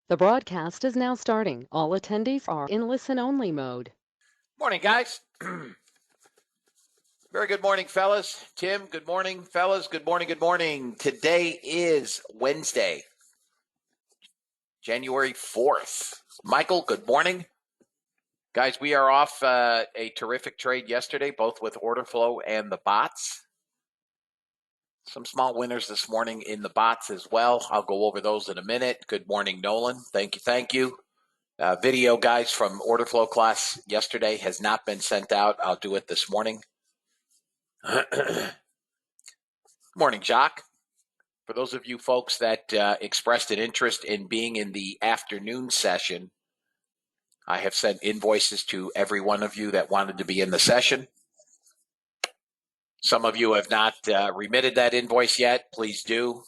The broadcast is now starting. All attendees are in listen-only mode. Morning, guys. Very good morning, fellas. Tim, good morning, fellas. Good morning, good morning. Today is Wednesday, January 4th. Michael, good morning. Guys, we are off a terrific trade yesterday, both with order flow and the bots. Some small winners this morning in the bots as well. I'll go over those in a minute. Good morning, Nolan. Thank you, thank you. Video, guys, from order flow class yesterday has not been sent out. I'll do it this morning. Morning, Jacques. For those of you folks that expressed an interest in being in the afternoon session, I have sent invoices to every one of you that wanted to be in the session. Some of you have not remitted that invoice yet. Please do.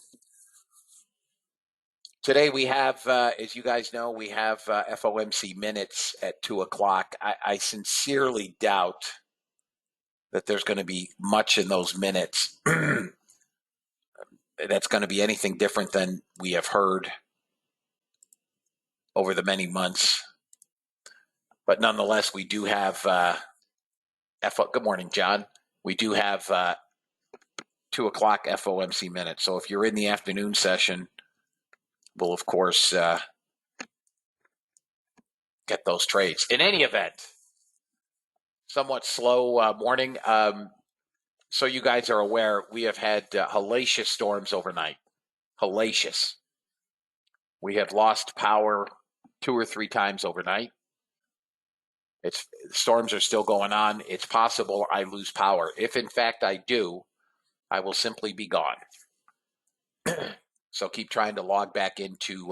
Today we have, as you guys know, we have FOMC minutes at 2 o'clock. I sincerely doubt that there's going to be much in those minutes that's going to be anything different than we have heard over the many months. But nonetheless, we do have, good morning, John. We do have 2 o'clock FOMC minutes. So if you're in the afternoon session, we'll, of course, get those trades. In any event, somewhat slow morning. So you guys are aware, we have had hellacious storms overnight. Hellacious. We have lost power 2 or 3 times overnight. Storms are still going on. It's possible I lose power. If in fact I do, I will simply be gone. So keep trying to log back into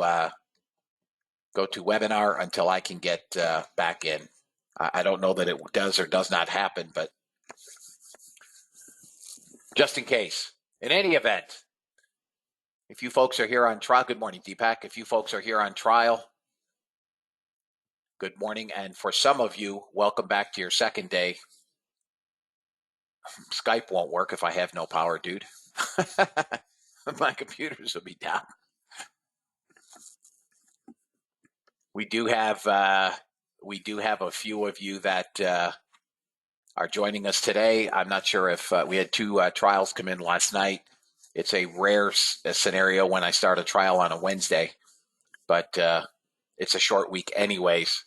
GoToWebinar until I can get back in. I don't know that it does or does not happen, but just in case. In any event, if you folks are here on trial, good morning, Deepak. If you folks are here on trial, good morning. And for some of you, welcome back to your second day. Skype won't work if I have no power, dude. My computers will be down. We do have a few of you that are joining us today. I'm not sure if we had 2 trials come in last night. It's a rare scenario when I start a trial on a Wednesday, but it's a short week anyways.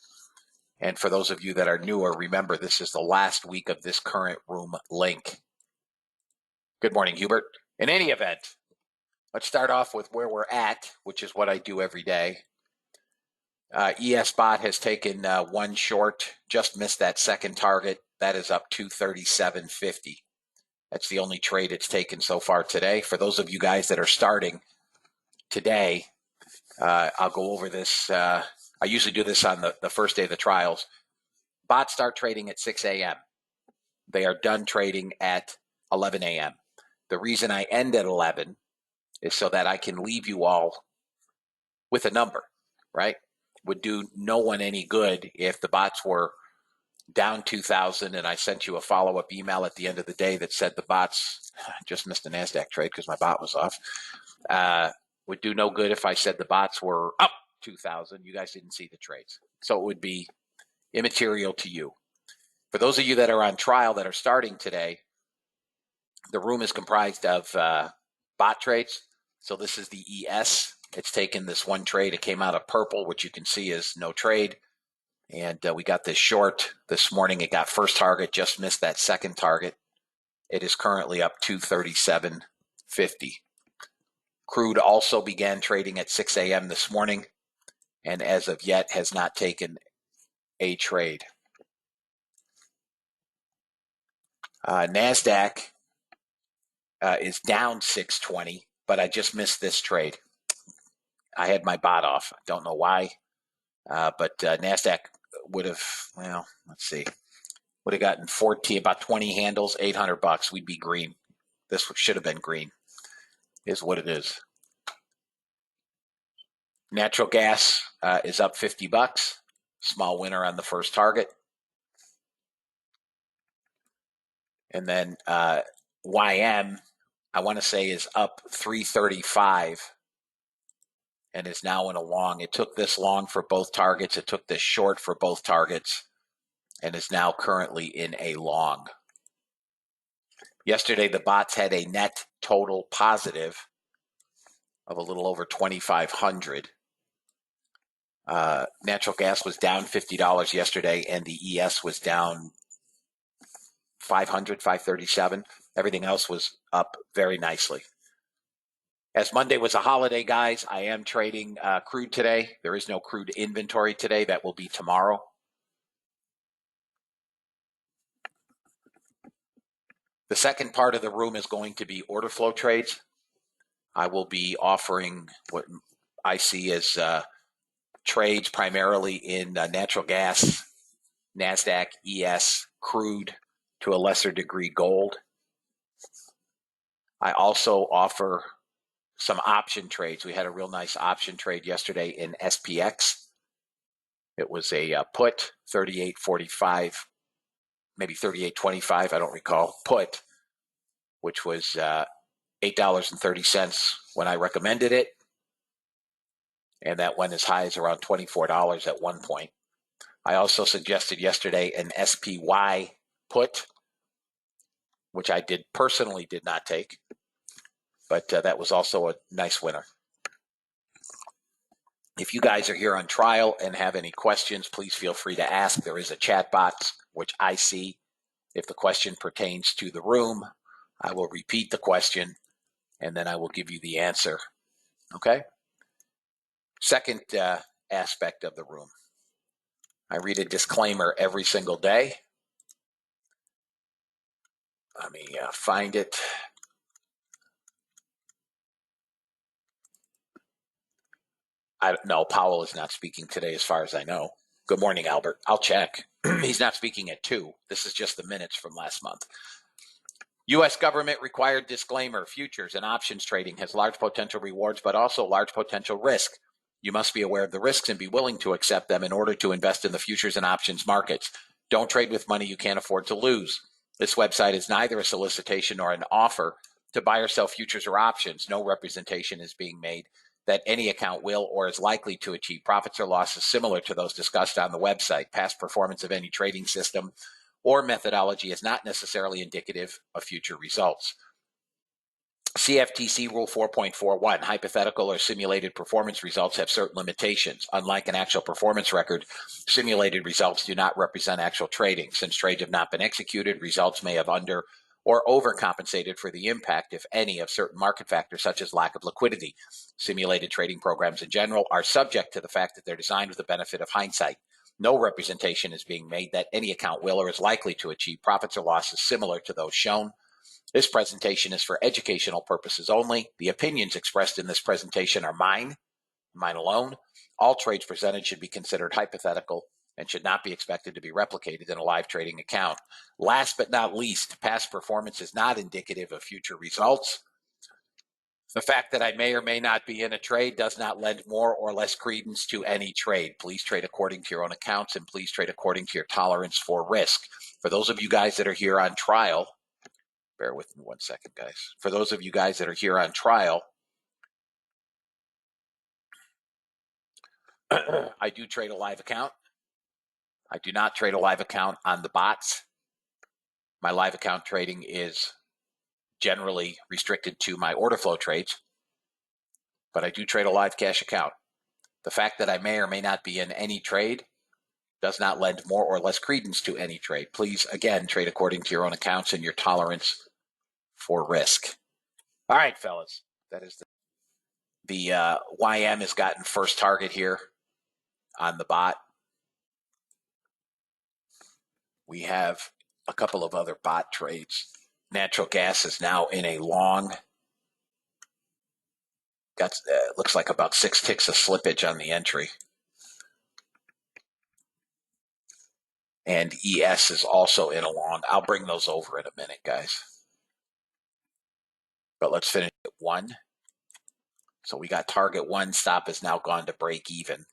And for those of you that are newer, remember this is the last week of this current room link. Good morning, Hubert. In any event, let's start off with where we're at, which is what I do every day. ESBot has taken 1 short, just missed that second target. That is up 237.50. That's the only trade it's taken so far today. For those of you guys that are starting today, I'll go over this. I usually do this on the first day of the trials. Bots start trading at 6 a.m. They are done trading at 11 a.m. The reason I end at 11 is so that I can leave you all with a number, right? Would do no one any good if the bots were down 2,000 and I sent you a follow-up email at the end of the day that said the bots just missed a NASDAQ trade because my bot was off. Would do no good if I said the bots were up 2,000. You guys didn't see the trades. So it would be immaterial to you. For those of you that are on trial that are starting today, the room is comprised of bot trades. So this is the ES. It's taken this 1 trade. It came out of purple, which you can see is no trade. And we got this short this morning. It got first target, just missed that second target. It is currently up 237.50. Crude also began trading at 6 a.m. this morning, and as of yet has not taken a trade. NASDAQ is down 620, but I just missed this trade. I had my bot off. I don't know why, but NASDAQ would have, well, let's see, would have gotten 14, about 20 handles, $800. We'd be green. This should have been green, is what it is. Natural gas is up $50. Small winner on the first target. And then YM, I want to say, is up 335. and is now in a long. It took this long for both targets. It took this short for both targets and is now currently in a long. Yesterday, the bots had a net total positive of a little over 2,500. Natural gas was down $50 yesterday, and the ES was down 500, 537. Everything else was up very nicely. As Monday was a holiday, guys, I am trading crude today. There is no crude inventory today. That will be tomorrow. The second part of the room is going to be order flow trades. I will be offering what I see as trades primarily in natural gas, NASDAQ, ES, crude, to a lesser degree gold. I also offer some option trades. We had a real nice option trade yesterday in SPX. It was a put, 38.45, maybe 38.25, I don't recall, put, which was $8.30 when I recommended it. And that went as high as around $24 at one point. I also suggested yesterday an SPY put, which I personally did not take, but that was also a nice winner. If you guys are here on trial and have any questions, please feel free to ask. There is a chat box, which I see. If the question pertains to the room, I will repeat the question, and then I will give you the answer. Okay? Second aspect of the room. I read a disclaimer every single day. Let me find it. No, Powell is not speaking today as far as I know. Good morning, Albert. I'll check. He's not speaking at 2. This is just the minutes from last month. U.S. government required disclaimer. Futures and options trading has large potential rewards, but also large potential risk. You must be aware of the risks and be willing to accept them in order to invest in the futures and options markets. Don't trade with money you can't afford to lose. This website is neither a solicitation nor an offer to buy or sell futures or options. No representation is being made that any account will or is likely to achieve profits or losses similar to those discussed on the website. Past performance of any trading system or methodology is not necessarily indicative of future results. CFTC Rule 4.41, hypothetical or simulated performance results have certain limitations. Unlike an actual performance record, simulated results do not represent actual trading. Since trades have not been executed, results may have under or overcompensated for the impact, if any, of certain market factors such as lack of liquidity. Simulated trading programs in general are subject to the fact that they're designed with the benefit of hindsight. No representation is being made that any account will or is likely to achieve profits or losses similar to those shown. This presentation is for educational purposes only. The opinions expressed in this presentation are mine alone. All trades presented should be considered hypothetical and should not be expected to be replicated in a live trading account. Last but not least, past performance is not indicative of future results. The fact that I may or may not be in a trade does not lend more or less credence to any trade. Please trade according to your own accounts, and please trade according to your tolerance for risk. For those of you guys that are here on trial, bear with me one second, guys. For those of you guys that are here on trial, I do trade a live account. I do not trade a live account on the bots. My live account trading is generally restricted to my order flow trades, but I do trade a live cash account. The fact that I may or may not be in any trade does not lend more or less credence to any trade. Please, again, trade according to your own accounts and your tolerance for risk. All right, fellas, that is the YM has gotten first target here on the bot. We have a couple of other bot trades. Natural gas is now in a long. Got looks like about 6 ticks of slippage on the entry. And ES is also in a long. I'll bring those over in a minute, guys. But let's finish at 1. So we got target 1. Stop has now gone to break even.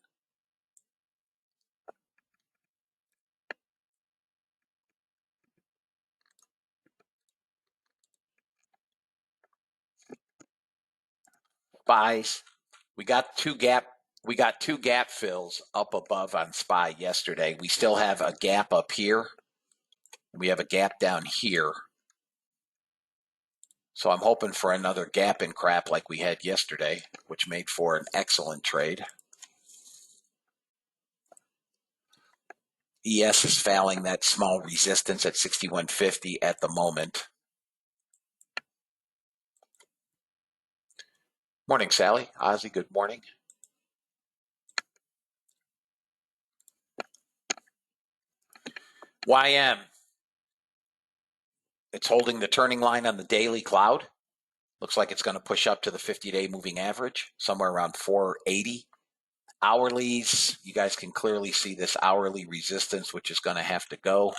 Buys We got two gap fills up above on SPY yesterday. We still have a gap up here. We have a gap down here. So I'm hoping for another gap in crap like we had yesterday, which made for an excellent trade. ES is failing that small resistance at 61.50 at the moment. Morning, Sally. Ozzy, good morning. YM. It's holding the turning line on the daily cloud. Looks like it's going to push up to the 50-day moving average, somewhere around 480. Hourlies, you guys can clearly see this hourly resistance, which is going to have to go.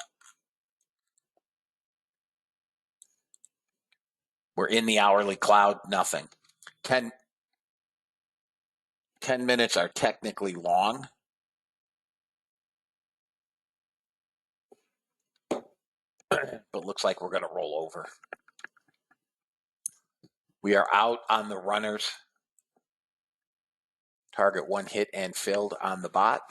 We're in the hourly cloud, nothing. 10 minutes are technically long. But looks like we're going to roll over. We are out on the runners. Target one hit and filled on the bot.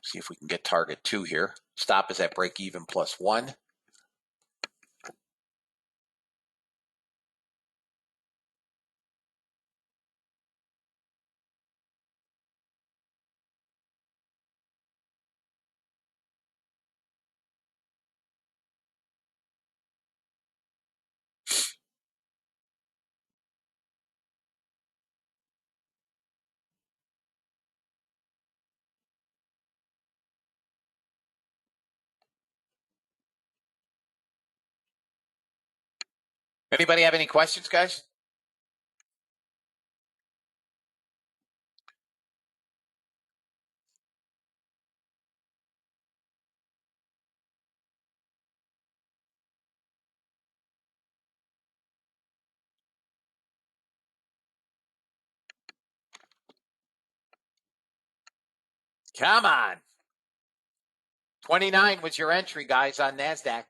See if we can get target 2 here. Stop is at break even plus 1. Anybody have any questions, guys? Come on. 29 was your entry, guys, on NASDAQ.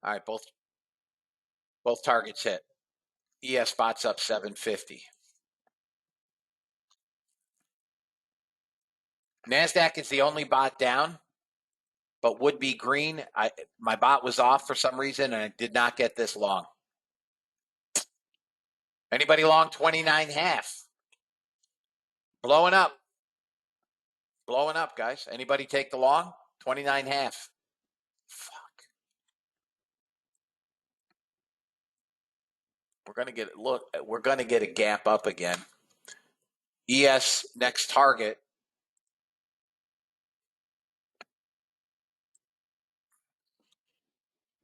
All right, both targets hit. ES spots up 750. NASDAQ is the only bot down, but would be green. My bot was off for some reason, and I did not get this long. Anybody long 29.5? Blowing up. Blowing up, guys. Anybody take the long? 29.5. Fuck. We're gonna get a gap up again. ES next target.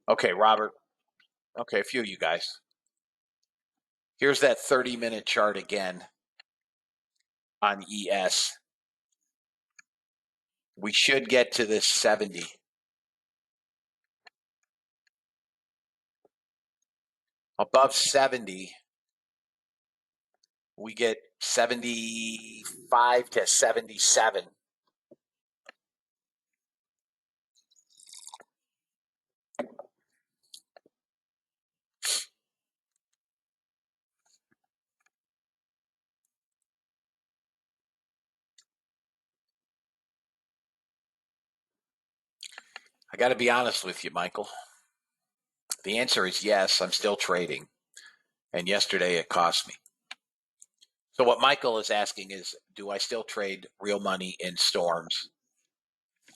Okay, Robert. Okay, a few of you guys. Here's that 30-minute chart again on ES. We should get to this 70. Above 70, we get 75 to 77. I got to be honest with you, Michael. The answer is yes, I'm still trading. And yesterday it cost me. So what Michael is asking is, do I still trade real money in storms?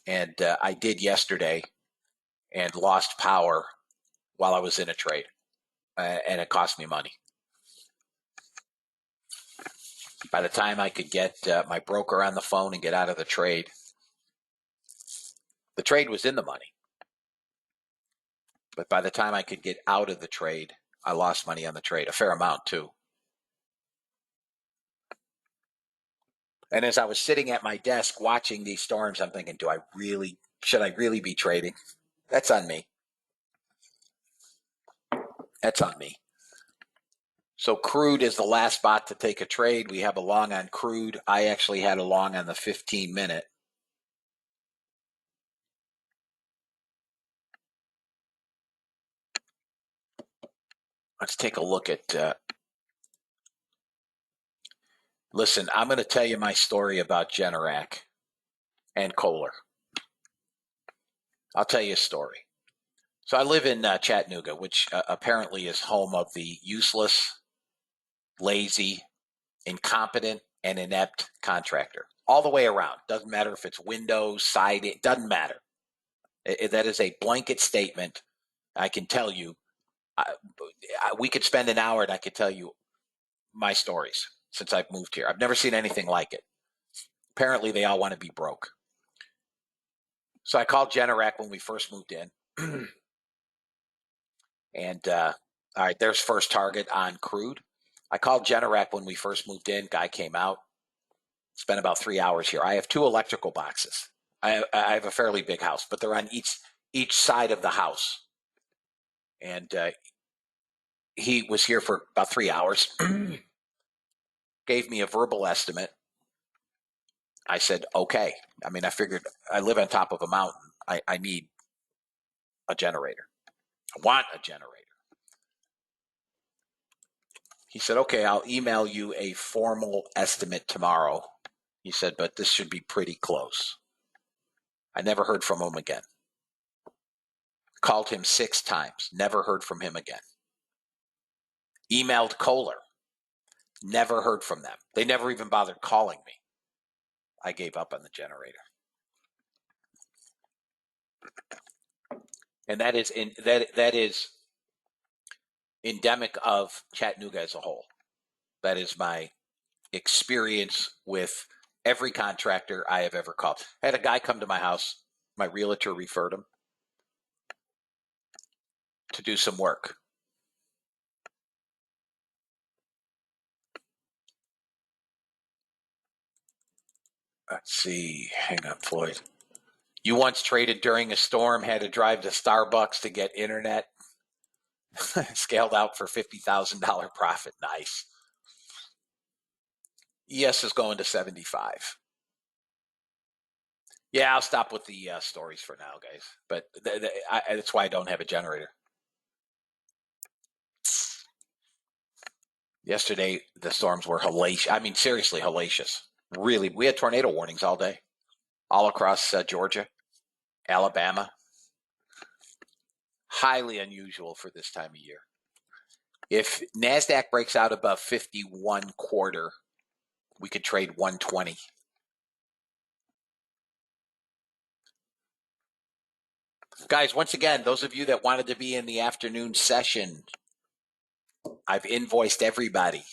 And I did yesterday and lost power while I was in a trade. And it cost me money. By the time I could get my broker on the phone and get out of the trade was in the money. But by the time I could get out of the trade, I lost money on the trade, a fair amount too. And as I was sitting at my desk watching these storms, I'm thinking, should I really be trading? That's on me. That's on me. So crude is the last spot to take a trade. We have a long on crude. I actually had a long on the 15-minute. Let's take a look at. Listen, I'm going to tell you my story about Generac and Kohler. I'll tell you a story. So I live in Chattanooga, which apparently is home of the useless, lazy, incompetent, and inept contractor. All the way around. Doesn't matter if it's windows, siding, it doesn't matter. That is a blanket statement. I can tell you, we could spend an hour and I could tell you my stories since I've moved here. I've never seen anything like it. Apparently, they all want to be broke. So I called Generac when we first moved in. And all right, there's first target on crude. I called Generac when we first moved in. Guy came out. Spent about 3 hours here. I have 2 electrical boxes. I have a fairly big house, but they're on each side of the house. And he was here for about 3 hours. Gave me a verbal estimate. I said, okay. I mean, I figured I live on top of a mountain. I need a generator. I want a generator. He said, okay, I'll email you a formal estimate tomorrow. He said, but this should be pretty close. I never heard from him again. Called him 6 times. Never heard from him again. Emailed Kohler. Never heard from them. They never even bothered calling me. I gave up on the generator. And that is endemic of Chattanooga as a whole. That is my experience with every contractor I have ever called. I had a guy come to my house. My realtor referred him to do some work. Let's see. Hang on, Floyd. You once traded during a storm, had to drive to Starbucks to get internet. Scaled out for $50,000 profit. Nice. ES is going to 75. Yeah, I'll stop with the stories for now, guys. But that's why I don't have a generator. Yesterday, the storms were hellacious. I mean, seriously, hellacious. Really, we had tornado warnings all day, all across Georgia, Alabama. Highly unusual for this time of year. If NASDAQ breaks out above 51 quarter, we could trade 120. Guys, once again, those of you that wanted to be in the afternoon session, I've invoiced everybody.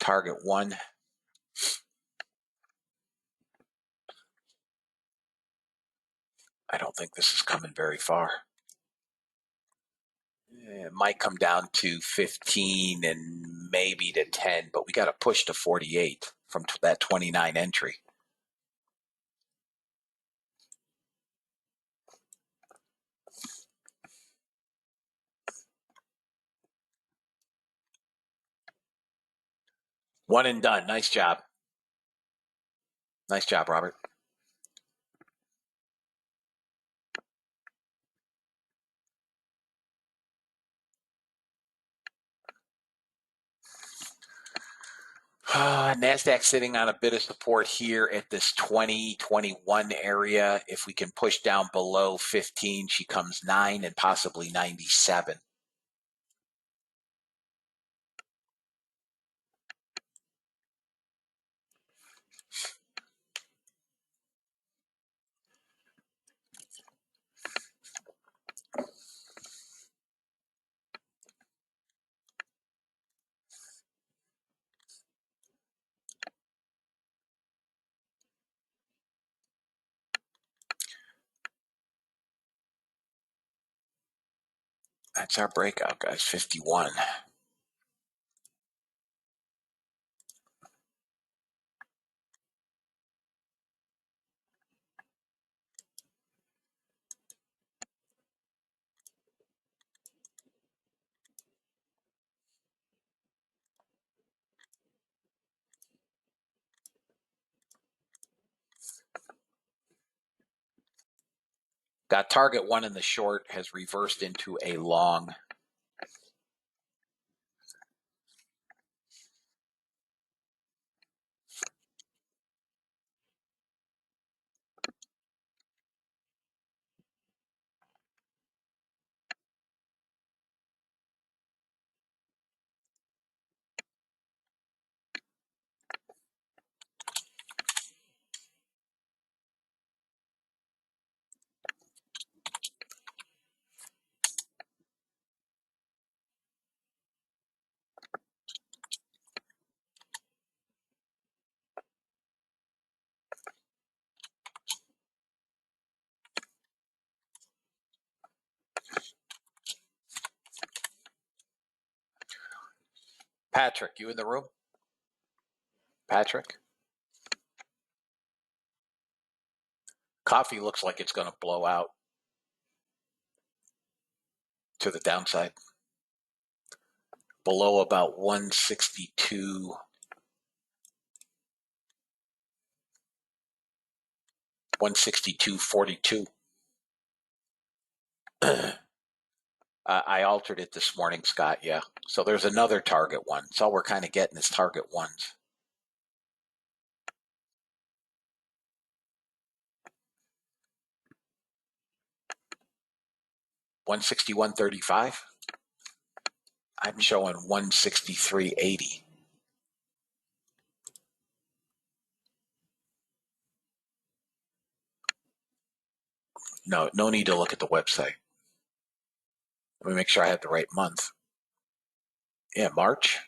Target 1. I don't think this is coming very far. It might come down to 15 and maybe to 10, but we got to push to 48 from that 29 entry. One and done. Nice job. Nice job, Robert. NASDAQ sitting on a bit of support here at this 2021 area. If we can push down below 15, she comes 9 and possibly 97. That's our breakout, guys, 51. Got target one in the short, has reversed into a long. Patrick, you in the room? Patrick? Coffee looks like it's going to blow out to the downside. Below about 162, 162.42. I altered it this morning, Scott. Yeah. So there's another target one. That's all we're kind of getting is target ones. 161.35. I'm showing 163.80. No need to look at the website. Let me make sure I have the right month. Yeah, March.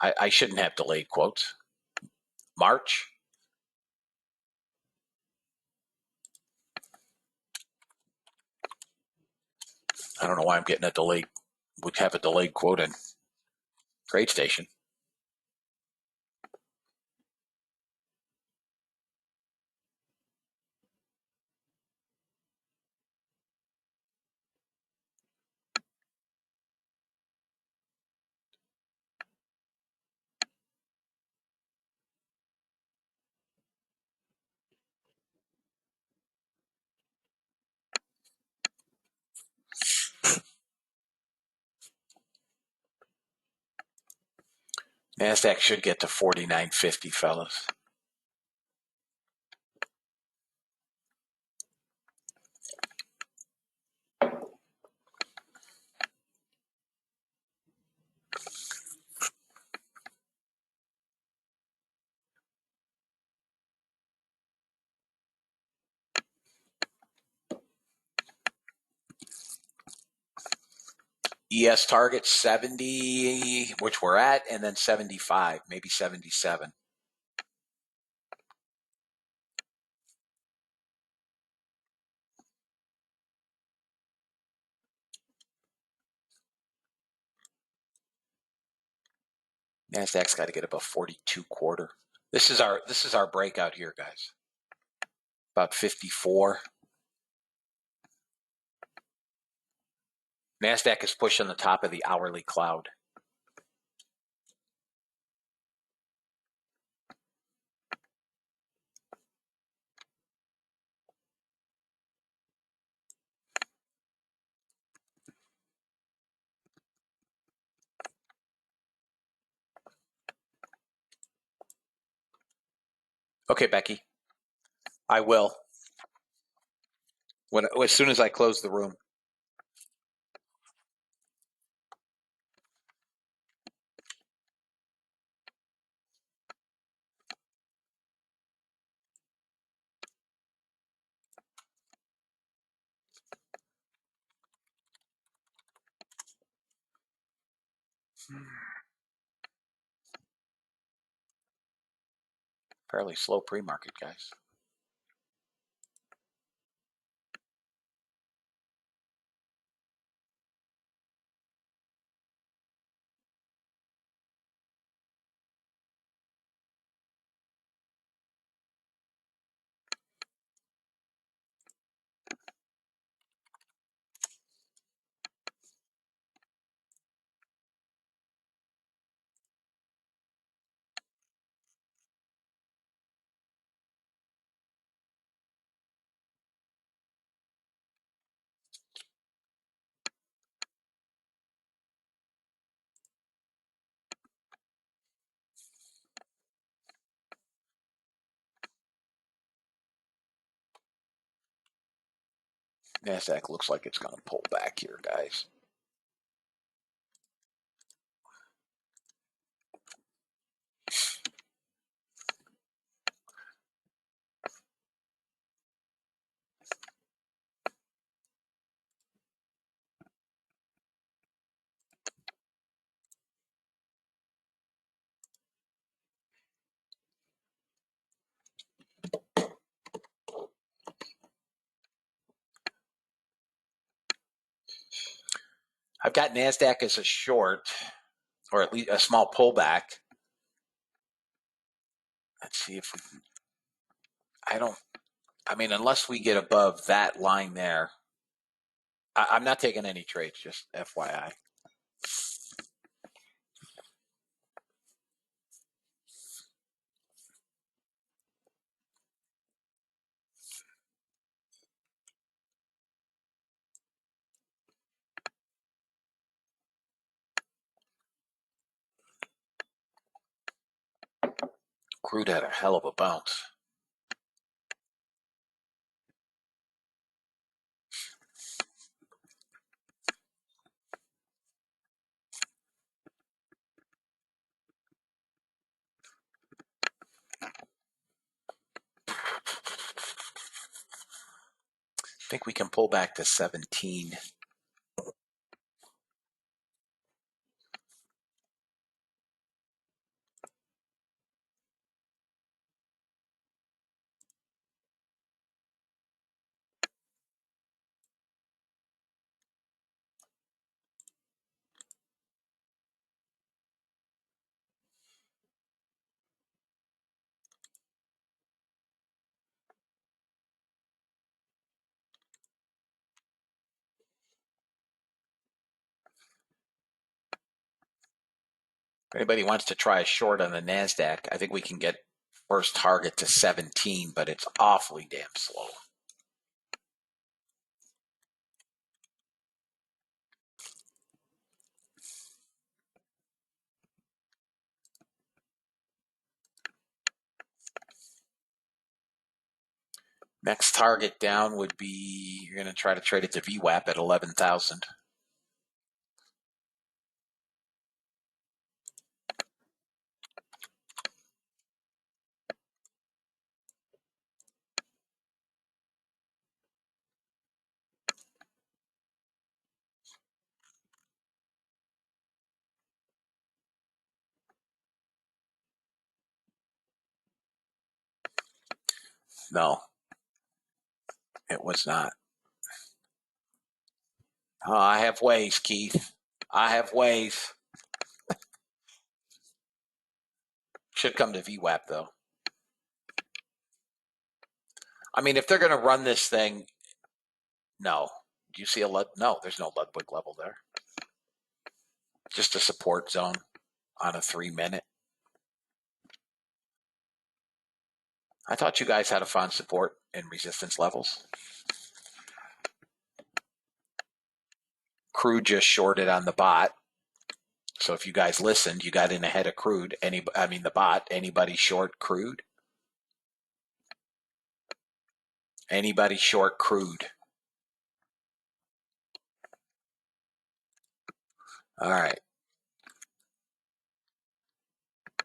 I shouldn't have delayed quotes. March. I don't know why I'm getting a delayed. Would have a delayed quote in TradeStation. NASDAQ should get to 49.50, fellas. ES target 70, which we're at, and then 75, maybe 77. NASDAQ's got to get above 42.25. This is our breakout here, guys. About 54. NASDAQ is pushing the top of the hourly cloud. Okay, Becky. I will. As soon as I close the room. Fairly slow pre-market, guys. NASDAQ looks like it's going to pull back here, guys. I've got NASDAQ as a short, or at least a small pullback. Let's see if we can, I mean, unless we get above that line there, I'm not taking any trades, just FYI. Crude had a hell of a bounce. I think we can pull back to 17. If anybody wants to try a short on the NASDAQ, I think we can get first target to 17, but it's awfully damn slow. Next target down would be, you're going to try to trade it to VWAP at 11,000. No, it was not. Oh, I have ways, Keith. I have ways. Should come to VWAP, though. I mean, if they're going to run this thing, no. Do you see a Lud? No, there's no Ludwig level there. Just a support zone on a 3-minute. I thought you guys had a fun support and resistance levels. Crude just shorted on the bot. So if you guys listened, you got in ahead of crude. The bot. Anybody short crude? Anybody short crude? All right.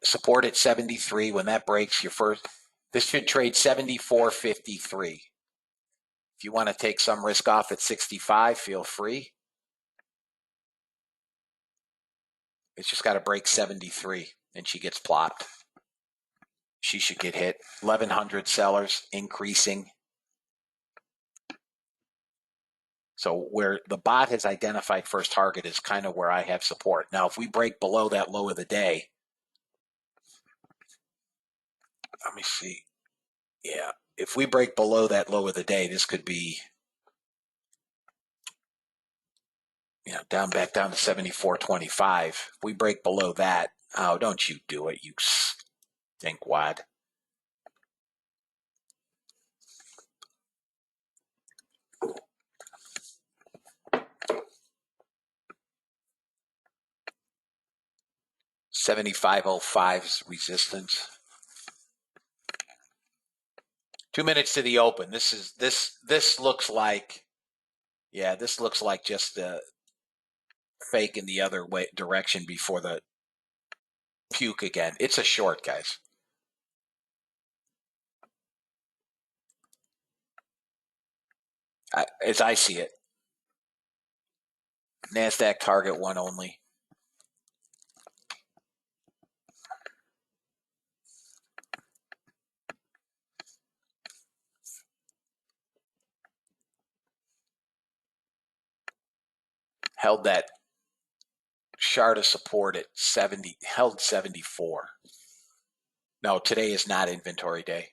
Support at 73. When that breaks, your first. This should trade 74.53. If you want to take some risk off at 65, feel free. It's just got to break 73, and she gets plopped. She should get hit. 1,100 sellers, increasing. So where the bot has identified first target is kind of where I have support. Now, if we break below that low of the day, let me see. Yeah, if we break below that low of the day, this could be, back down to 74.25. If we break below that, oh, don't you do it, you stinkwad. $75.05's resistance. 2 minutes to the open. This looks like Yeah, this looks like just the fake in the other way direction before the puke again. It's a short, guys. As I see it, NASDAQ target one only. Held that chart of support at 70, held 74. No, today is not inventory day.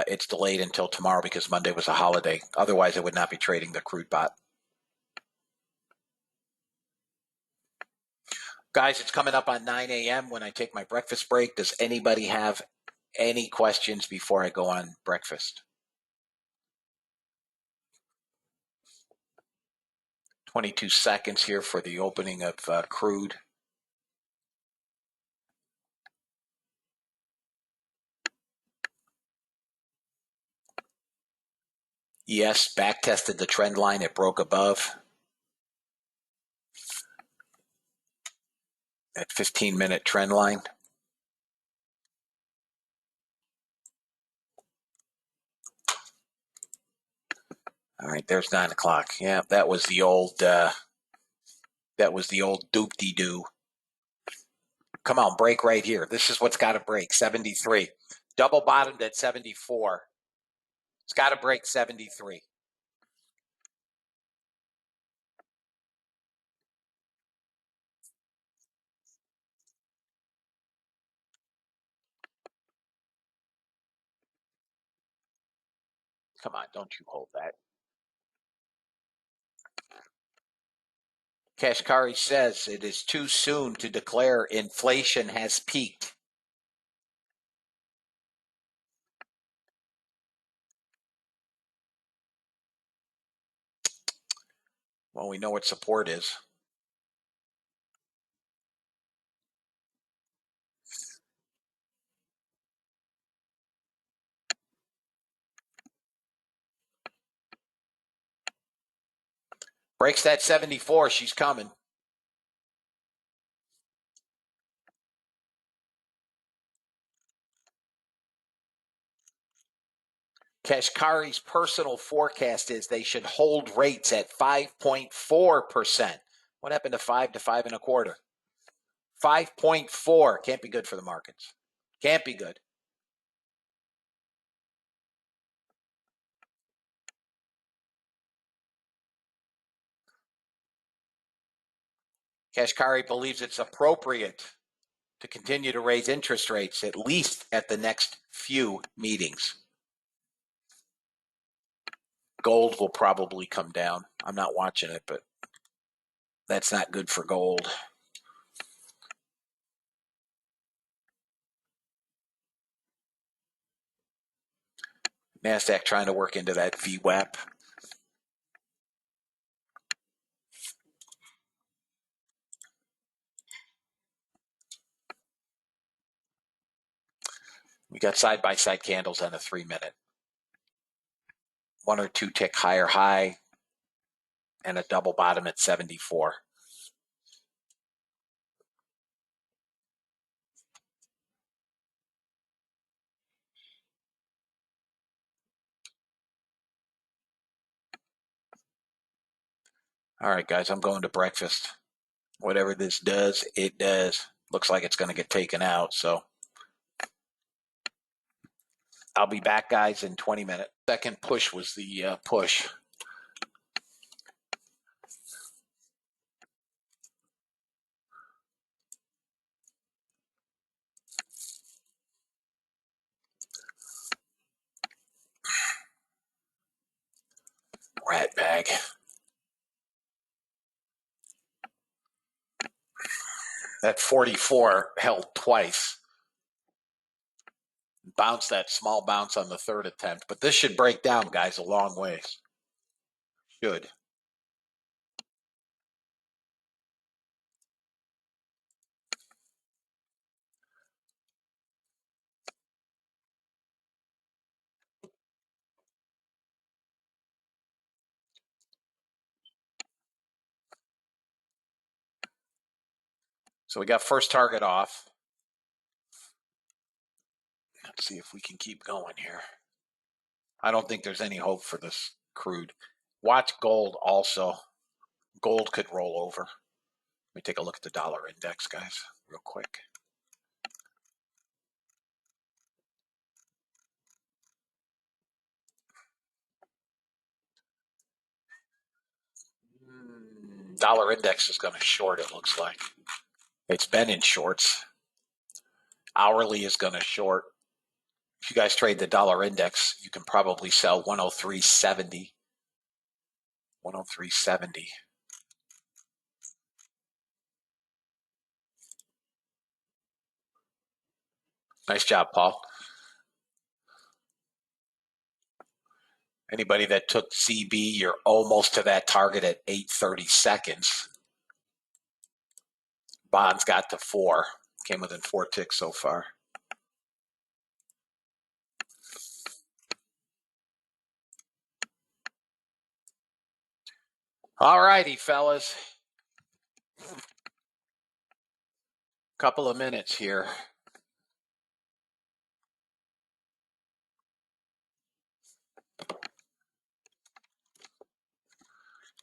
It's delayed until tomorrow because Monday was a holiday. Otherwise, I would not be trading the crude bot. Guys, it's coming up on 9 a.m. when I take my breakfast break. Does anybody have any questions before I go on breakfast? 22 seconds here for the opening of crude. Yes, back tested the trend line. It broke above. That 15-minute trend line. All right, there's 9 o'clock. Yeah, that was the old doop-de-doo. Come on, break right here. This is what's got to break. 73. Double bottomed at 74. It's got to break 73. Come on, don't you hold that. Kashkari says it is too soon to declare inflation has peaked. Well, we know what support is. Breaks that 74, she's coming. Kashkari's personal forecast is they should hold rates at 5.4%. What happened to 5 to 5.25? 5.4 can't be good for the markets. Can't be good. Kashkari believes it's appropriate to continue to raise interest rates, at least at the next few meetings. Gold will probably come down. I'm not watching it, but that's not good for gold. NASDAQ trying to work into that VWAP. We got side-by-side candles on a 3-minute. 1 or 2 tick higher high and a double bottom at 74. All right, guys, I'm going to breakfast. Whatever this does, it does. Looks like it's going to get taken out, so I'll be back, guys, in 20 minutes. Second push was the push. Rat bag. That 44 held twice. Bounced that small bounce on the third attempt, but this should break down, guys, a long ways. Should. So we got first target off. Let's see if we can keep going here. I don't think there's any hope for this crude. Watch gold also. Gold could roll over. Let me take a look at the dollar index, guys, real quick. Dollar index is going to short, it looks like. It's been in shorts. Hourly is going to short. If you guys trade the dollar index, you can probably sell 103.70. 103.70. Nice job, Paul. Anybody that took ZB, you're almost to that target at 8:30 seconds. Bonds got to 4. Came within 4 ticks so far. All righty, fellas. Couple of minutes here.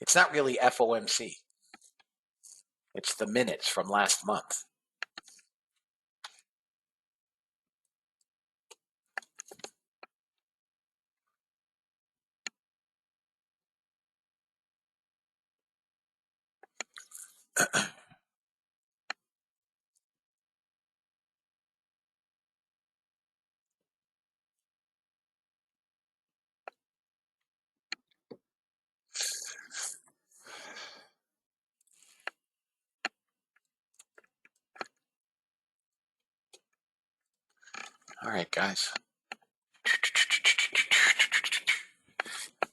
It's not really FOMC. It's the minutes from last month. All right, guys.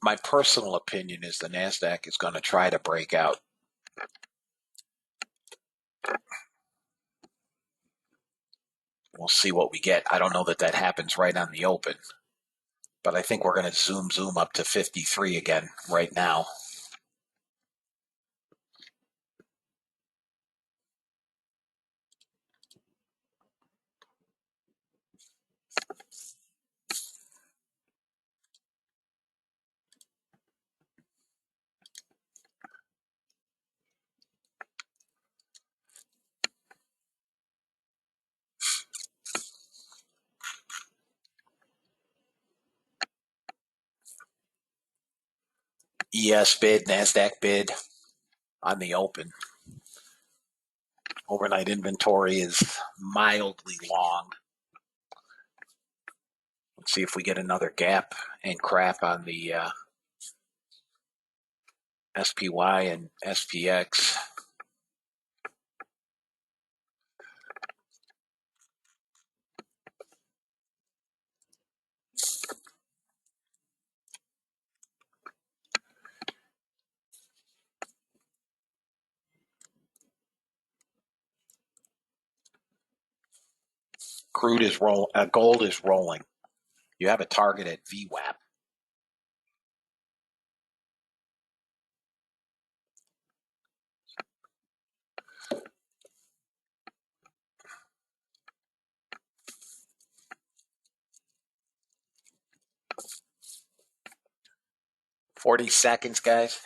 My personal opinion is the NASDAQ is going to try to break out. We'll see what we get. I don't know that happens right on the open, but I think we're going to zoom up to 53 again right now. ES bid, NASDAQ bid on the open. Overnight inventory is mildly long. Let's see if we get another gap and crap on the SPY and SPX. Gold is rolling. You have a target at VWAP. $40 seconds, guys.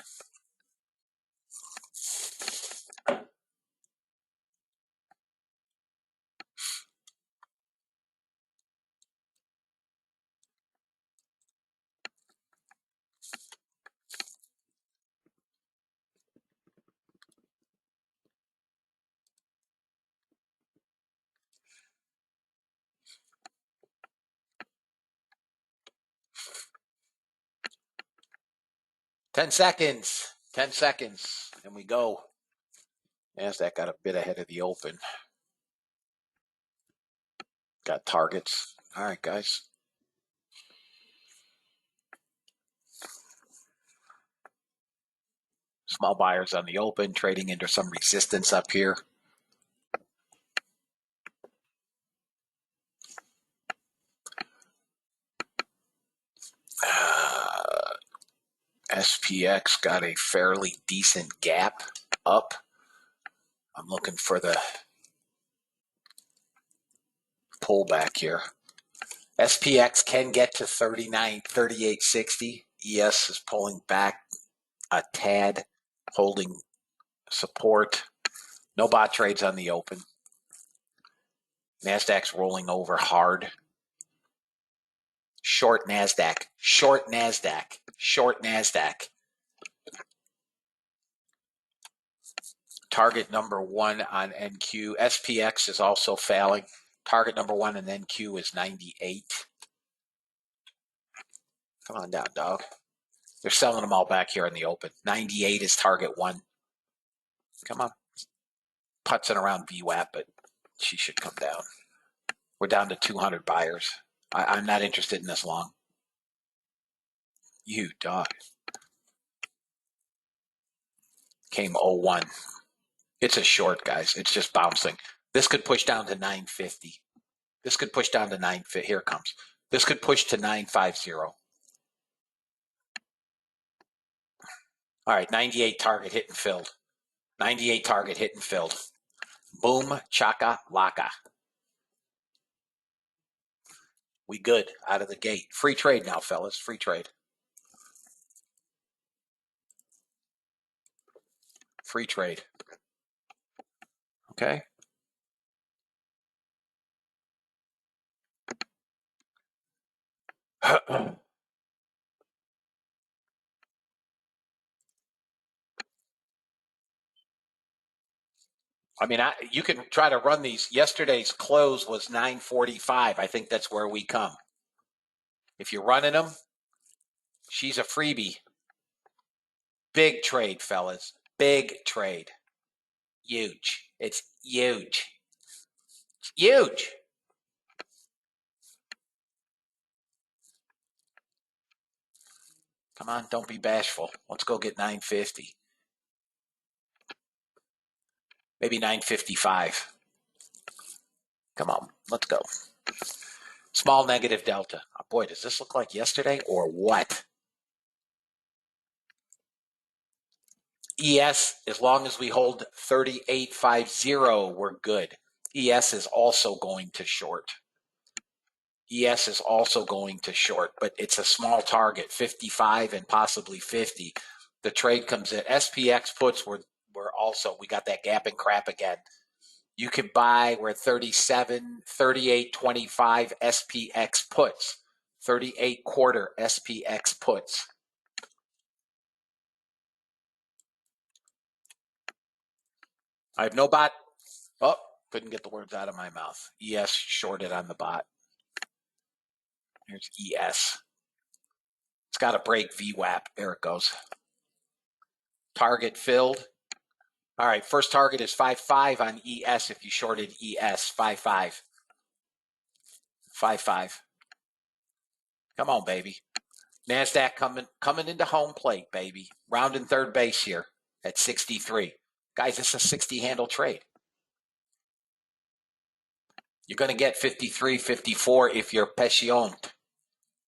Ten seconds, and we go. NASDAQ got a bit ahead of the open. Got targets. All right, guys. Small buyers on the open, trading into some resistance up here. SPX got a fairly decent gap up. I'm looking for the pullback here. SPX can get to 38.60. ES is pulling back a tad, holding support. No bot trades on the open. NASDAQ's rolling over hard. Short NASDAQ. Short NASDAQ. Short NASDAQ. Target number 1 on NQ. SPX is also failing. Target number 1 on NQ is 98. Come on down, dog. They're selling them all back here in the open. 98 is target 1. Come on. Putzing around VWAP, but she should come down. We're down to 200 buyers. I'm not interested in this long. You dog. Came 01. It's a short, guys. It's just bouncing. This could push down to 950. This could push down to 950. Here it comes. This could push to 950. All right, 98 target hit and filled. 98 target hit and filled. Boom, chaka, laka. We good out of the gate. Free trade now, fellas. Free trade. Free trade. Okay. I mean, you can try to run these. Yesterday's close was 945. I think that's where we come. If you're running them, she's a freebie. Big trade, fellas. Big trade. Huge. It's huge. It's huge. Come on, don't be bashful. Let's go get 950. Maybe 955. Come on, let's go. Small negative delta. Oh, boy, does this look like yesterday or what? ES, as long as we hold 38.50, we're good. ES is also going to short. ES is also going to short, but it's a small target, 55 and possibly 50. The trade comes in. SPX puts were also, we got that gap and crap again. You could buy, we're at 37, 38.25 SPX puts, 38 quarter SPX puts. I have no bot. Oh, couldn't get the words out of my mouth. ES shorted on the bot. Here's ES. It's got to break VWAP. There it goes. Target filled. All right, first target is 5.5 on ES if you shorted ES. 5.5. 5.5. Come on, baby. NASDAQ coming into home plate, baby. Rounding third base here at 63. Guys, this is a 60 handle trade. You're going to get 53, 54 if you're patient.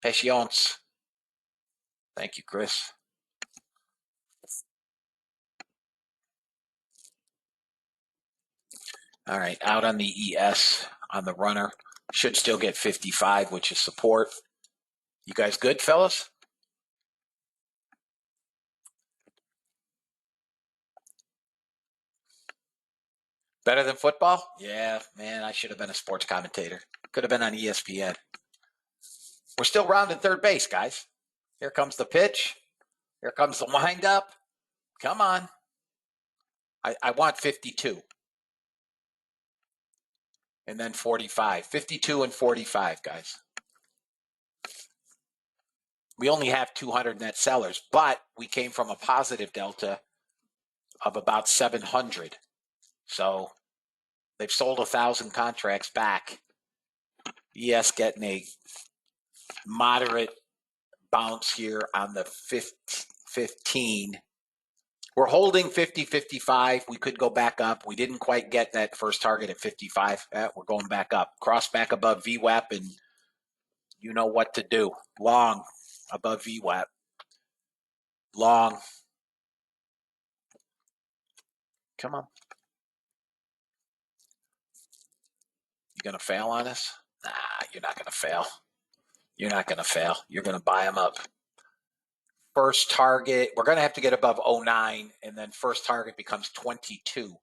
Patience. Thank you, Chris. All right, out on the ES on the runner. Should still get 55, which is support. You guys good, fellas? Better than football? Yeah, man, I should have been a sports commentator. Could have been on ESPN. We're still rounding third base, guys. Here comes the pitch. Here comes the windup. Come on. I want 52. And then 45. 52 and 45, guys. We only have 200 net sellers, but we came from a positive delta of about 700. So they've sold 1,000 contracts back. ES getting a moderate bounce here on the 15. We're holding 50, 55. We could go back up. We didn't quite get that first target at 55. We're going back up. Cross back above VWAP, and you know what to do. Long above VWAP. Long. Come on. You going to fail on us? Nah, you're not going to fail. You're not going to fail. You're going to buy them up. First target, we're going to have to get above 09, and then first target becomes 22.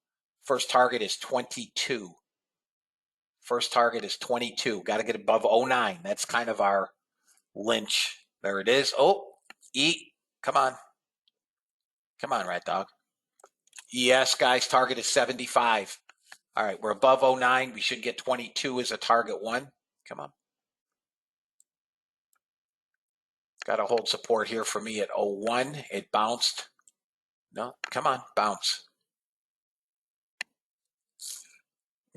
First target is 22. First target is 22. Got to get above 09. That's kind of our Lynch. There it is. Oh, eat. Come on. Come on, Rat Dog. Yes, guys, target is 75. All right, we're above 09. We should get 22 as a target one. Come on. Got to hold support here for me at 01. It bounced. No, come on, bounce.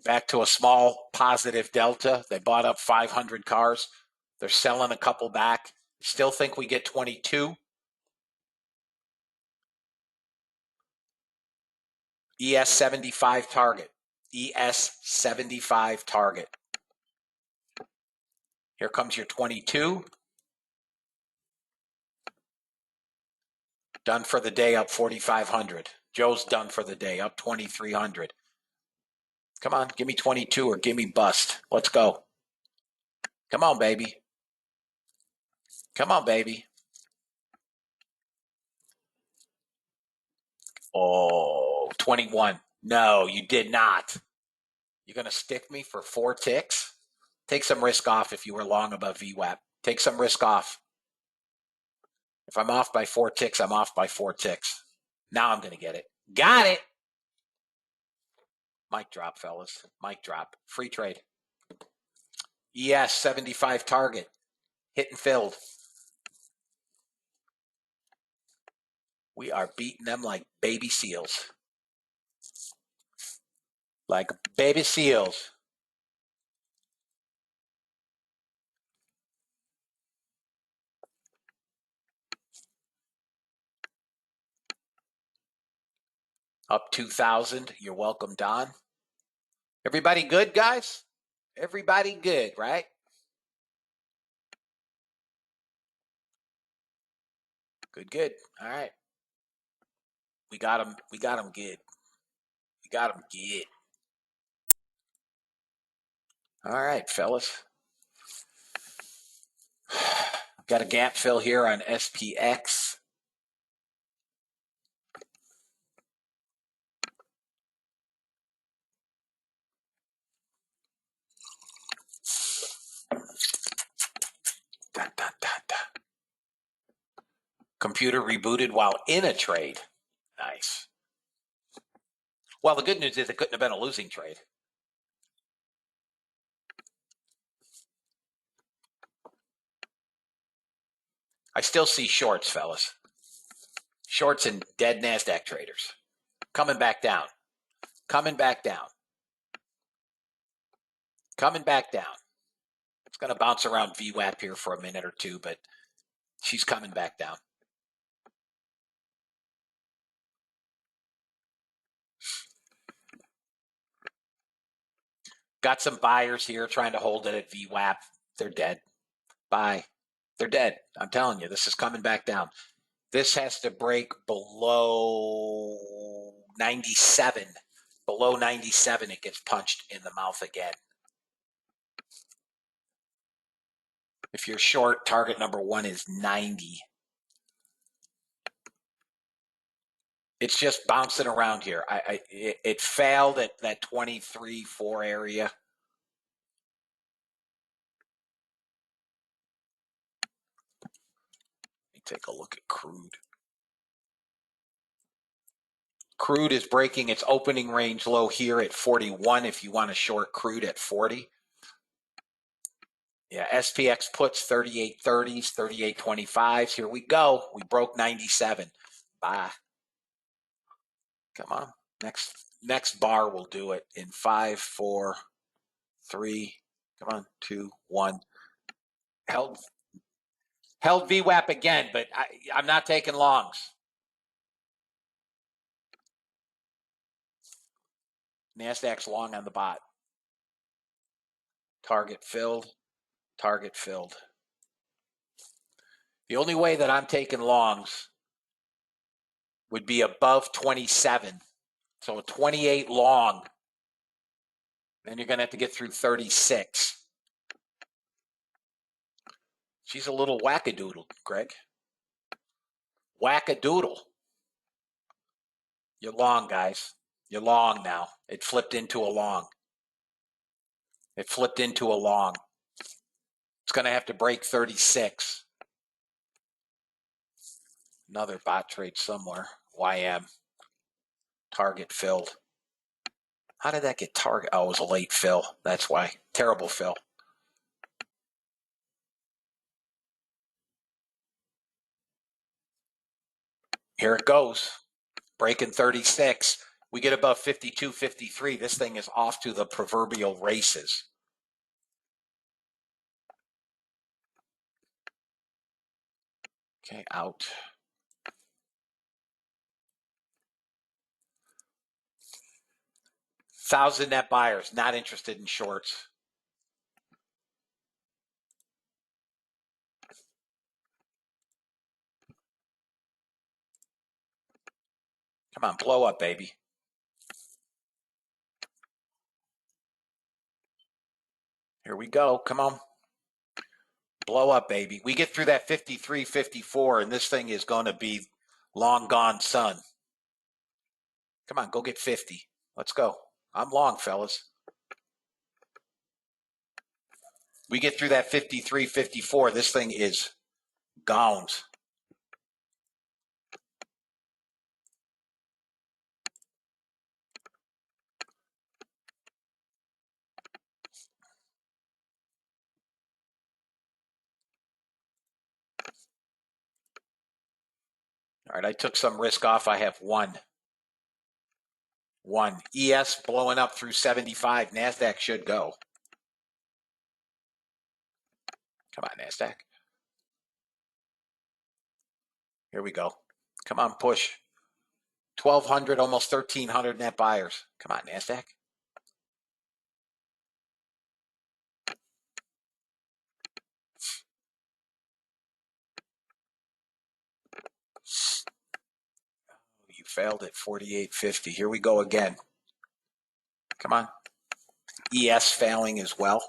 Back to a small positive delta. They bought up 500 cars. They're selling a couple back. Still think we get 22. ES 75 target. ES 75 target. Here comes your 22. Done for the day, up 4,500. Joe's done for the day, up 2,300. Come on, give me 22 or give me bust. Let's go. Come on, baby. Come on, baby. Oh, 21. No, you did not. You're going to stick me for 4 ticks? Take some risk off if you were long above VWAP. Take some risk off. If I'm off by 4 ticks, I'm off by 4 ticks. Now I'm going to get it. Got it. Mic drop, fellas. Mic drop. Free trade. ES 75 target. Hit and filled. We are beating them like baby seals. Like baby seals. Up 2,000. You're welcome, Don. Everybody good, guys? Everybody good, right? Good, good. All right. We got them. We got them good. We got them good. All right, fellas. Got a gap fill here on SPX. Dun, dun, dun, dun. Computer rebooted while in a trade. Nice. Well, the good news is it couldn't have been a losing trade. I still see shorts, fellas. Shorts and dead NASDAQ traders. Coming back down. Coming back down. Coming back down. It's going to bounce around VWAP here for a minute or two, but she's coming back down. Got some buyers here trying to hold it at VWAP. They're dead. Buy. They're dead. I'm telling you, this is coming back down. This has to break below 97. Below 97, it gets punched in the mouth again. If you're short, target number 1 is 90. It's just bouncing around here. It failed at that 23.4 area. Let me take a look at crude. Crude is breaking its opening range low here at 41 if you want to short crude at 40. Yeah, SPX puts 38.30s, 38.25s. Here we go. We broke 97. Bye. Come on. Next bar will do it in 5, 4, 3. Come on, 2, 1. Held VWAP again, but I'm not taking longs. NASDAQ's long on the bot. Target filled. Target filled. The only way that I'm taking longs would be above 27. So a 28 long. Then you're going to have to get through 36. She's a little wackadoodle, Greg. Wackadoodle. You're long, guys. You're long now. It flipped into a long. It flipped into a long. It's going to have to break 36. Another bot trade somewhere. YM. Target filled. How did that get target? Oh, it was a late fill. That's why. Terrible fill. Here it goes. Breaking 36. We get above 52, 53. This thing is off to the proverbial races. Okay, out. Thousand net buyers, not interested in shorts. Come on, blow up, baby. Here we go. Come on. Blow up, baby. We get through that 53, 54, and this thing is going to be long gone sun. Come on, go get 50. Let's go. I'm long, fellas. We get through that 53, 54. This thing is gowns. All right, I took some risk off. I have one. ES blowing up through 75. NASDAQ should go. Come on, NASDAQ. Here we go. Come on, push. 1,200, almost 1,300 net buyers. Come on, NASDAQ. You failed at 48.50. Here we go again. Come on. ES failing as well.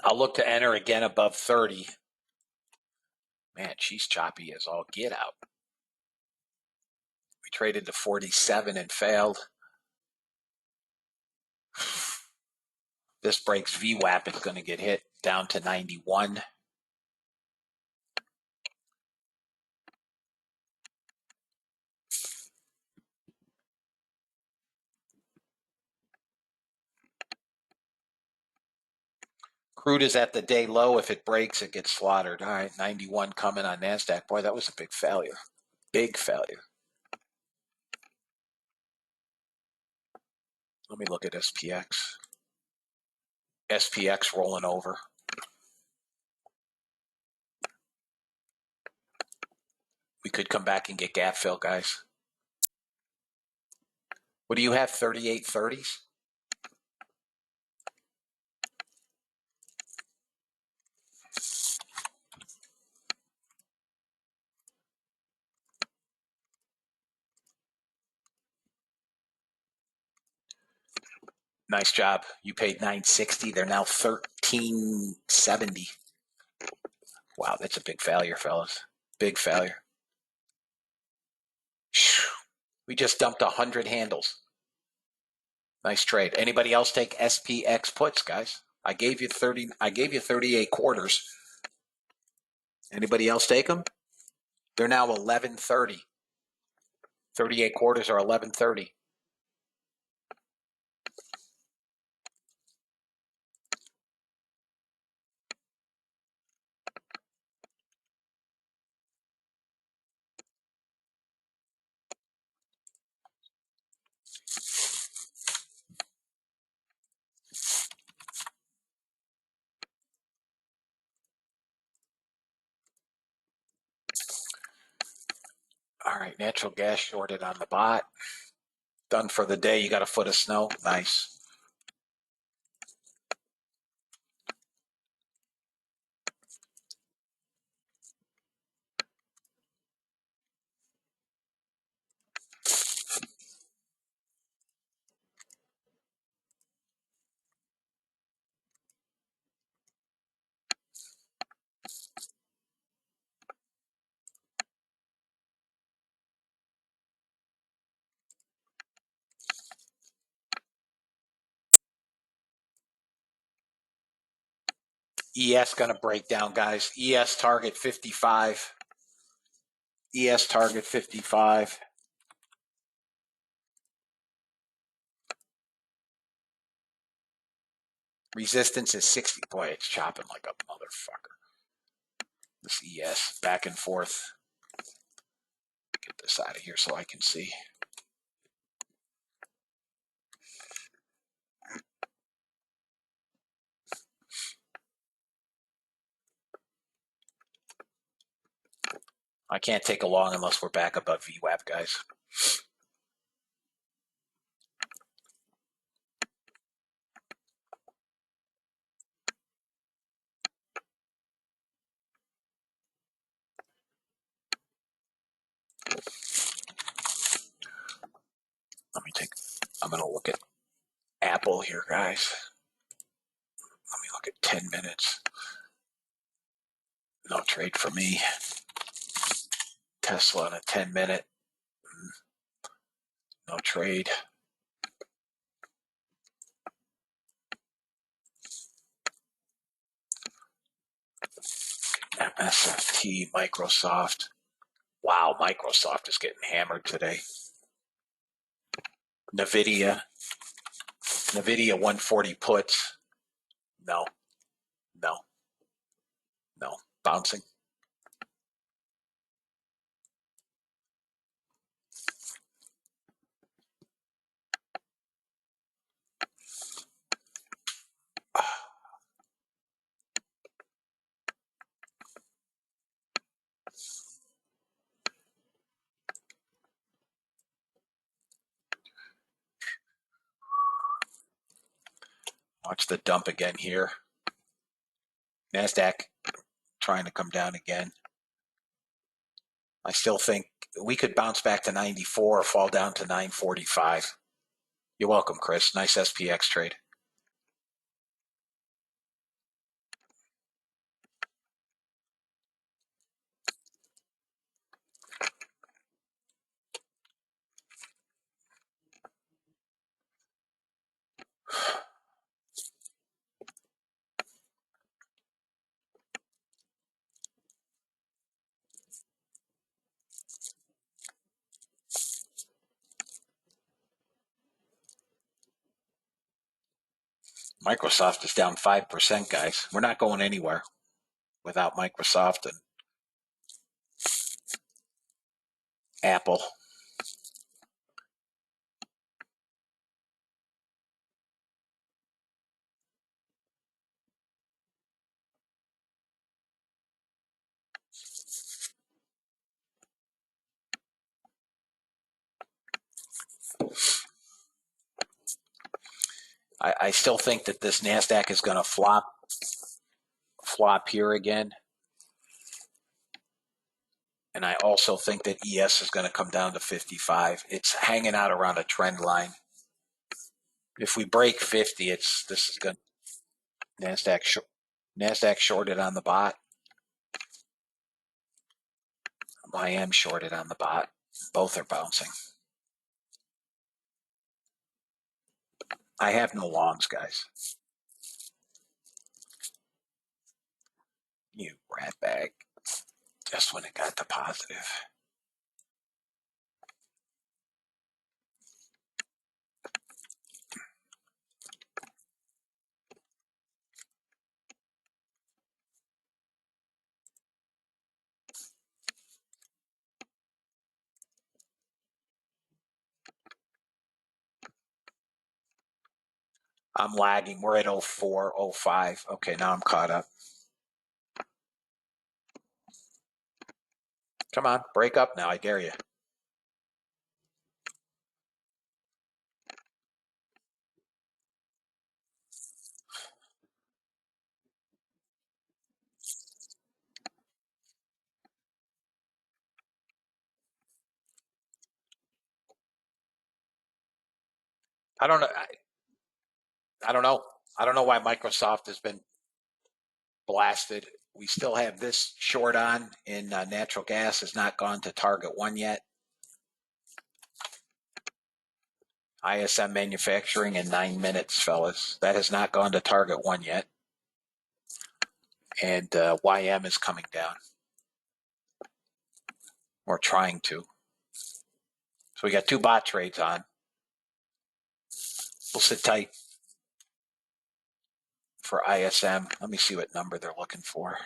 I'll look to enter again above 30. Man, she's choppy as all get out. We traded to 47 and failed. This breaks VWAP. It's going to get hit down to 91. Crude is at the day low. If it breaks, it gets slaughtered. All right, 91 coming on NASDAQ. Boy, that was a big failure. Big failure. Let me look at SPX. SPX rolling over. We could come back and get gap fill, guys. What do you have, 38.30s? Nice job. You paid $9.60. They're now $13.70. Wow, that's a big failure, fellas. Big failure. We just dumped 100 handles. Nice trade. Anybody else take SPX puts, guys? I gave you 30. I gave you 38 quarters. Anybody else take them? They're now 11.30. 38 quarters are 11.30. All right, natural gas shorted on the bot. Done for the day. You got a foot of snow. Nice. ES going to break down, guys. ES target 55. ES target 55. Resistance is 60. Boy, it's chopping like a motherfucker. This ES back and forth. Get this out of here so I can see. I can't take a long unless we're back above VWAP, guys. I'm going to look at Apple here, guys. Let me look at 10 minutes. No trade for me. Tesla on a 10-minute. No trade. MSFT, Microsoft. Wow, Microsoft is getting hammered today. NVIDIA 140 puts. No. Bouncing. Watch the dump again here. NASDAQ trying to come down again. I still think we could bounce back to 94 or fall down to 945. You're welcome, Chris. Nice SPX trade. Microsoft is down 5%, guys. We're not going anywhere without Microsoft and Apple. I still think that this NASDAQ is going to flop here again. And I also think that ES is going to come down to 55. It's hanging out around a trend line. If we break 50, this is good. NASDAQ shorted on the bot. I am shorted on the bot. Both are bouncing. I have no longs, guys. You rat bag. Just when it got to positive. I'm lagging. We're at 04, 05. Okay, now I'm caught up. Come on, break up now. I dare you. I don't know. I don't know. I don't know why Microsoft has been blasted. We still have this short on in natural gas has not gone to target 1 yet. ISM manufacturing in 9 minutes, fellas. That has not gone to target 1 yet. And YM is coming down. Or trying to. So we got 2 bot trades on. We'll sit tight for ISM. Let me see what number they're looking for.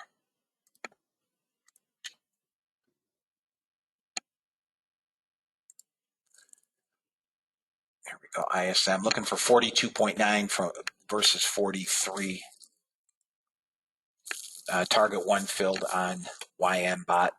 There we go. ISM looking for 42.9 from versus 43. Target 1 filled on YM bot.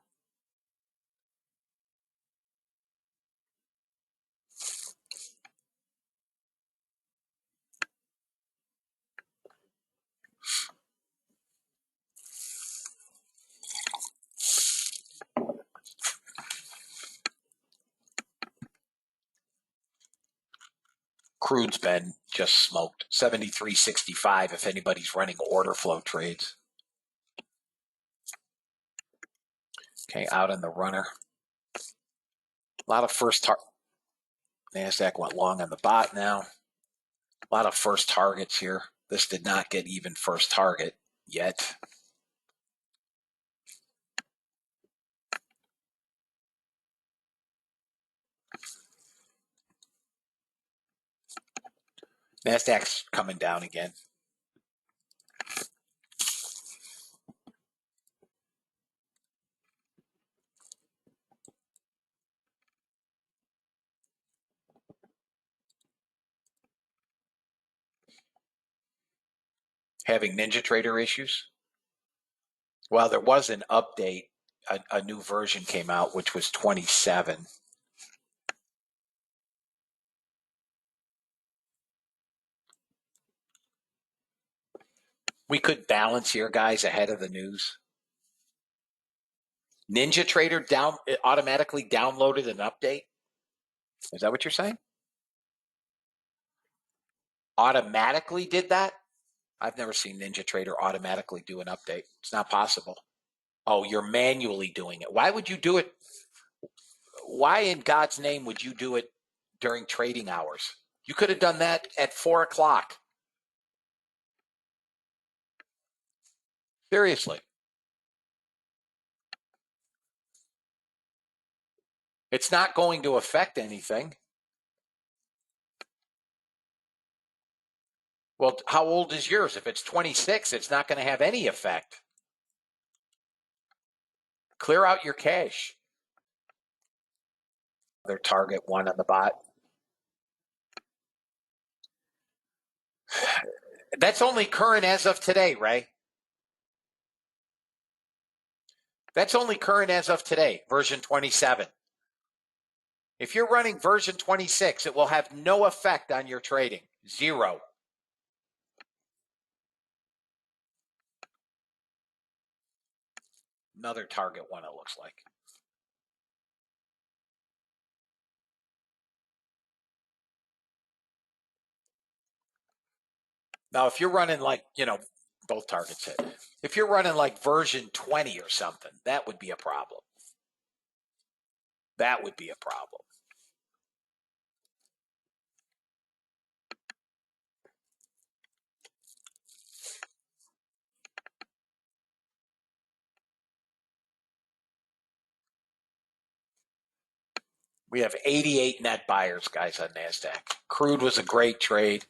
Crude's been just smoked. 73.65 if anybody's running order flow trades. Okay, out in the runner. A lot of first NASDAQ went long on the bot now. A lot of first targets here. This did not get even first target yet. NASDAQ's coming down again. Having NinjaTrader issues? Well, there was an update. A new version came out, which was 27. We could balance here, guys, ahead of the news. NinjaTrader automatically downloaded an update. Is that what you're saying? Automatically did that? I've never seen NinjaTrader automatically do an update. It's not possible. Oh, you're manually doing it. Why would you do it? Why in God's name would you do it during trading hours? You could have done that at 4 o'clock. Seriously. It's not going to affect anything. Well, how old is yours? If it's 26, it's not going to have any effect. Clear out your cache. Their target 1 on the bot. That's only current as of today, Ray. That's only current as of today, version 27. If you're running version 26, it will have no effect on your trading. 0. Another target 1, it looks like. Now, if you're running like, both targets hit. If you're running like version 20 or something, that would be a problem. That would be a problem. We have 88 net buyers, guys, on NASDAQ. Crude was a great trade.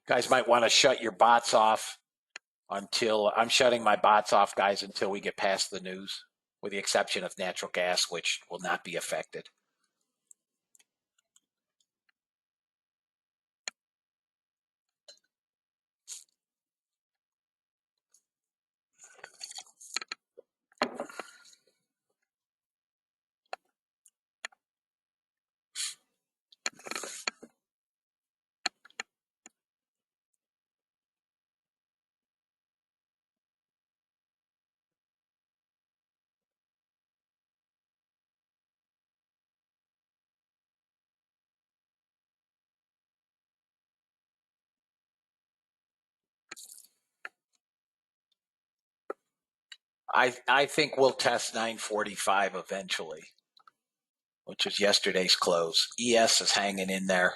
Guys might want to shut your bots off until I'm shutting my bots off, guys, until we get past the news, with the exception of natural gas, which will not be affected. I think we'll test 945 eventually, which was yesterday's close. ES is hanging in there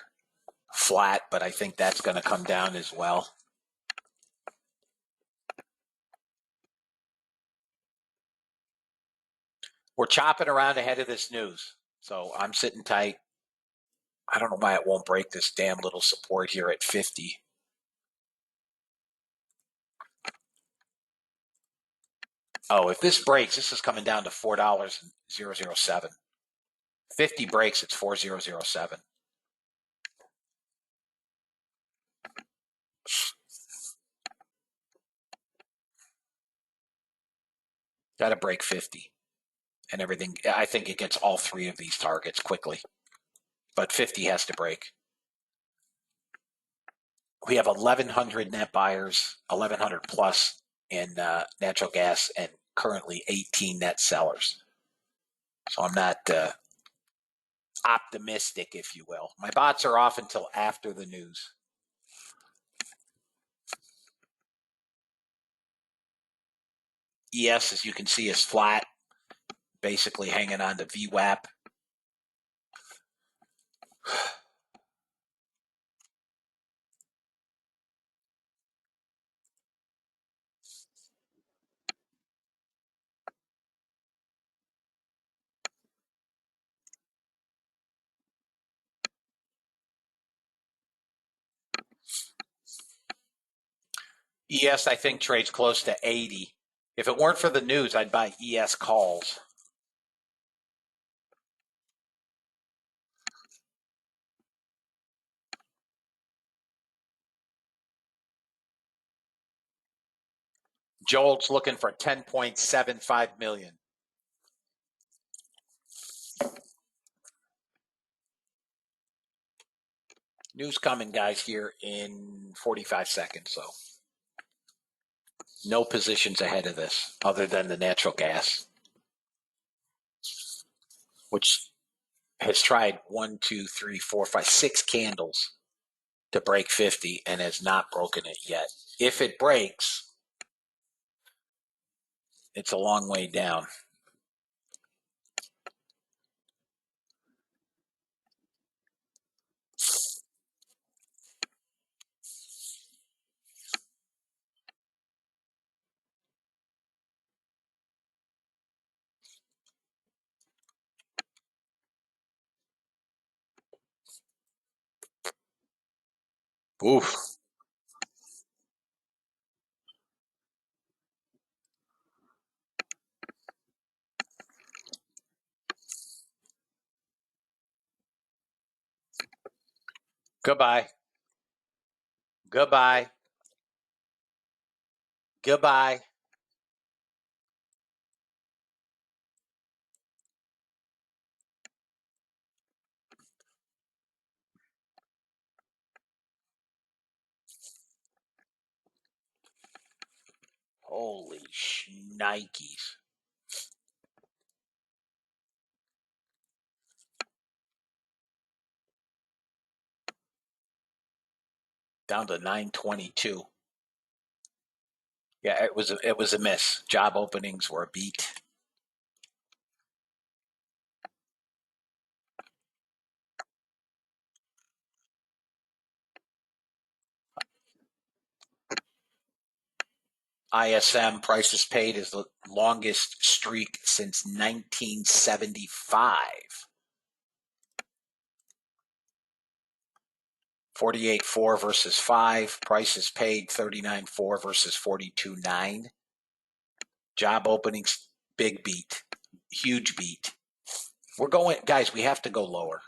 flat, but I think that's going to come down as well. We're chopping around ahead of this news, so I'm sitting tight. I don't know why it won't break this damn little support here at 50. Oh, if this breaks, this is coming down to $4.007. 50 breaks, it's 4007. Got to break 50 and everything. I think it gets all three of these targets quickly, but 50 has to break. We have 1,100 net buyers, 1,100 plus in natural gas, and currently 18 net sellers. So I'm not optimistic, if you will. My bots are off until after the news. ES, as you can see, is flat, basically hanging on to VWAP. ES, I think, trades close to 80. If it weren't for the news, I'd buy ES calls. Joel's looking for 10.75 million. News coming, guys, here in 45 seconds. So no positions ahead of this other than the natural gas, which has tried 1, 2, 3, 4, 5, 6 candles to break 50 and has not broken it yet. If it breaks, it's a long way down. Oof. Goodbye. Goodbye. Goodbye. Holy shnikes. Down to 922. Yeah, it was a miss. Job openings were a beat. ISM prices paid is the longest streak since 1975. 48.4 versus 5. Prices paid 39.4 versus 42.9. Job openings, big beat. Huge beat. We're going, guys, we have to go lower.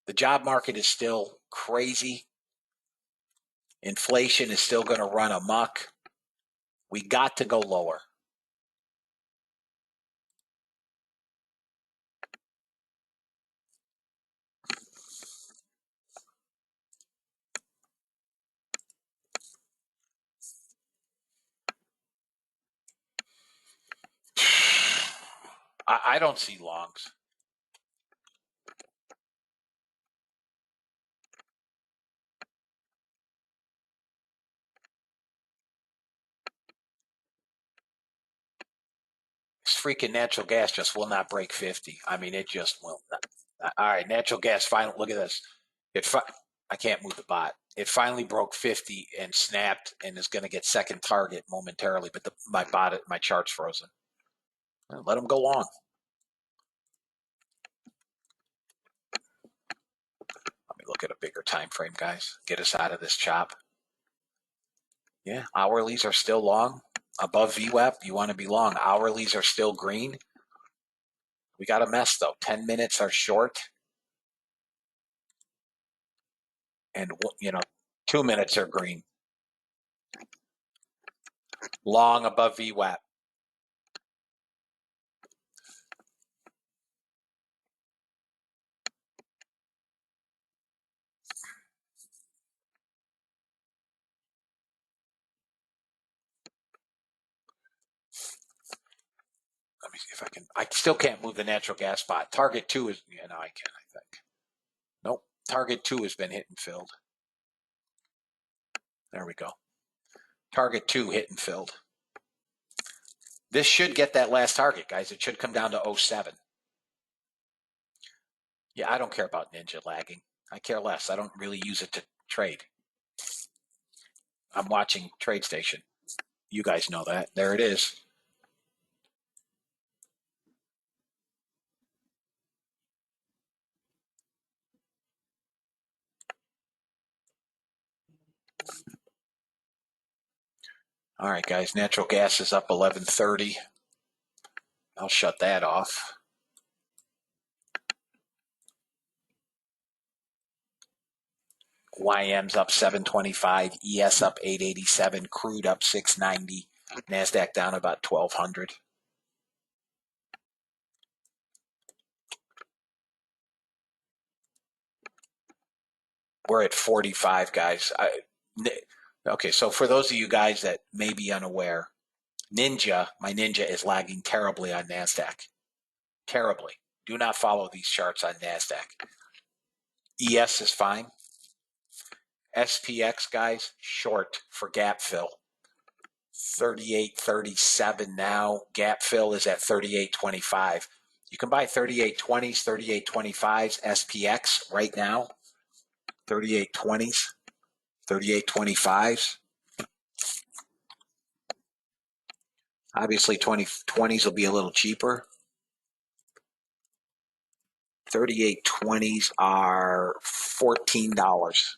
The job market is still crazy. Inflation is still going to run amok. We got to go lower. I don't see longs. freaking natural gas just will not break 50. I mean, it just will not. All right, natural gas. Final. Look at this. I can't move the bot. It finally broke 50 and snapped, and is going to get second target momentarily. But my chart's frozen. Let them go long. Let me look at a bigger time frame, guys. Get us out of this chop. Yeah, hourlies are still long. Above VWAP, you want to be long. Hourlies are still green. We got a mess, though. 10 minutes are short. And, 2 minutes are green. Long above VWAP. Let me see if I can. I still can't move the natural gas spot. Target 2 is, I can, I think. Nope. Target 2 has been hit and filled. There we go. Target 2 hit and filled. This should get that last target, guys. It should come down to 07. Yeah, I don't care about Ninja lagging. I care less. I don't really use it to trade. I'm watching TradeStation. You guys know that. There it is. All right, guys. Natural gas is up 11.30. I'll shut that off. YM's up 725, ES up 887, crude up 690, NASDAQ down about 1,200. We're at 45, guys. Okay, so for those of you guys that may be unaware, my Ninja is lagging terribly on NASDAQ. Terribly. Do not follow these charts on NASDAQ. ES is fine. SPX, guys, short for gap fill. 38.37 now. Gap fill is at 38.25. You can buy 38.20s, 38.25s, SPX right now. 38.20s, 38.25s. Obviously, 2020s will be a little cheaper. 38.20s are $14.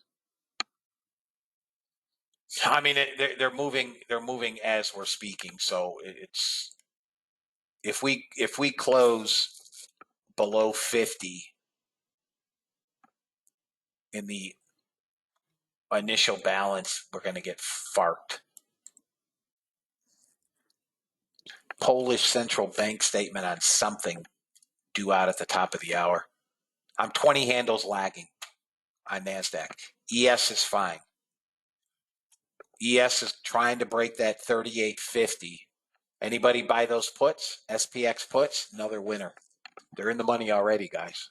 I mean, they're moving. They're moving as we're speaking. So it's if we close below 50 in the initial balance, we're going to get farked. Polish central bank statement on something due out at the top of the hour. I'm 20 handles lagging on NASDAQ. ES is fine. ES is trying to break that 38.50. Anybody buy those puts? SPX puts? Another winner. They're in the money already, guys.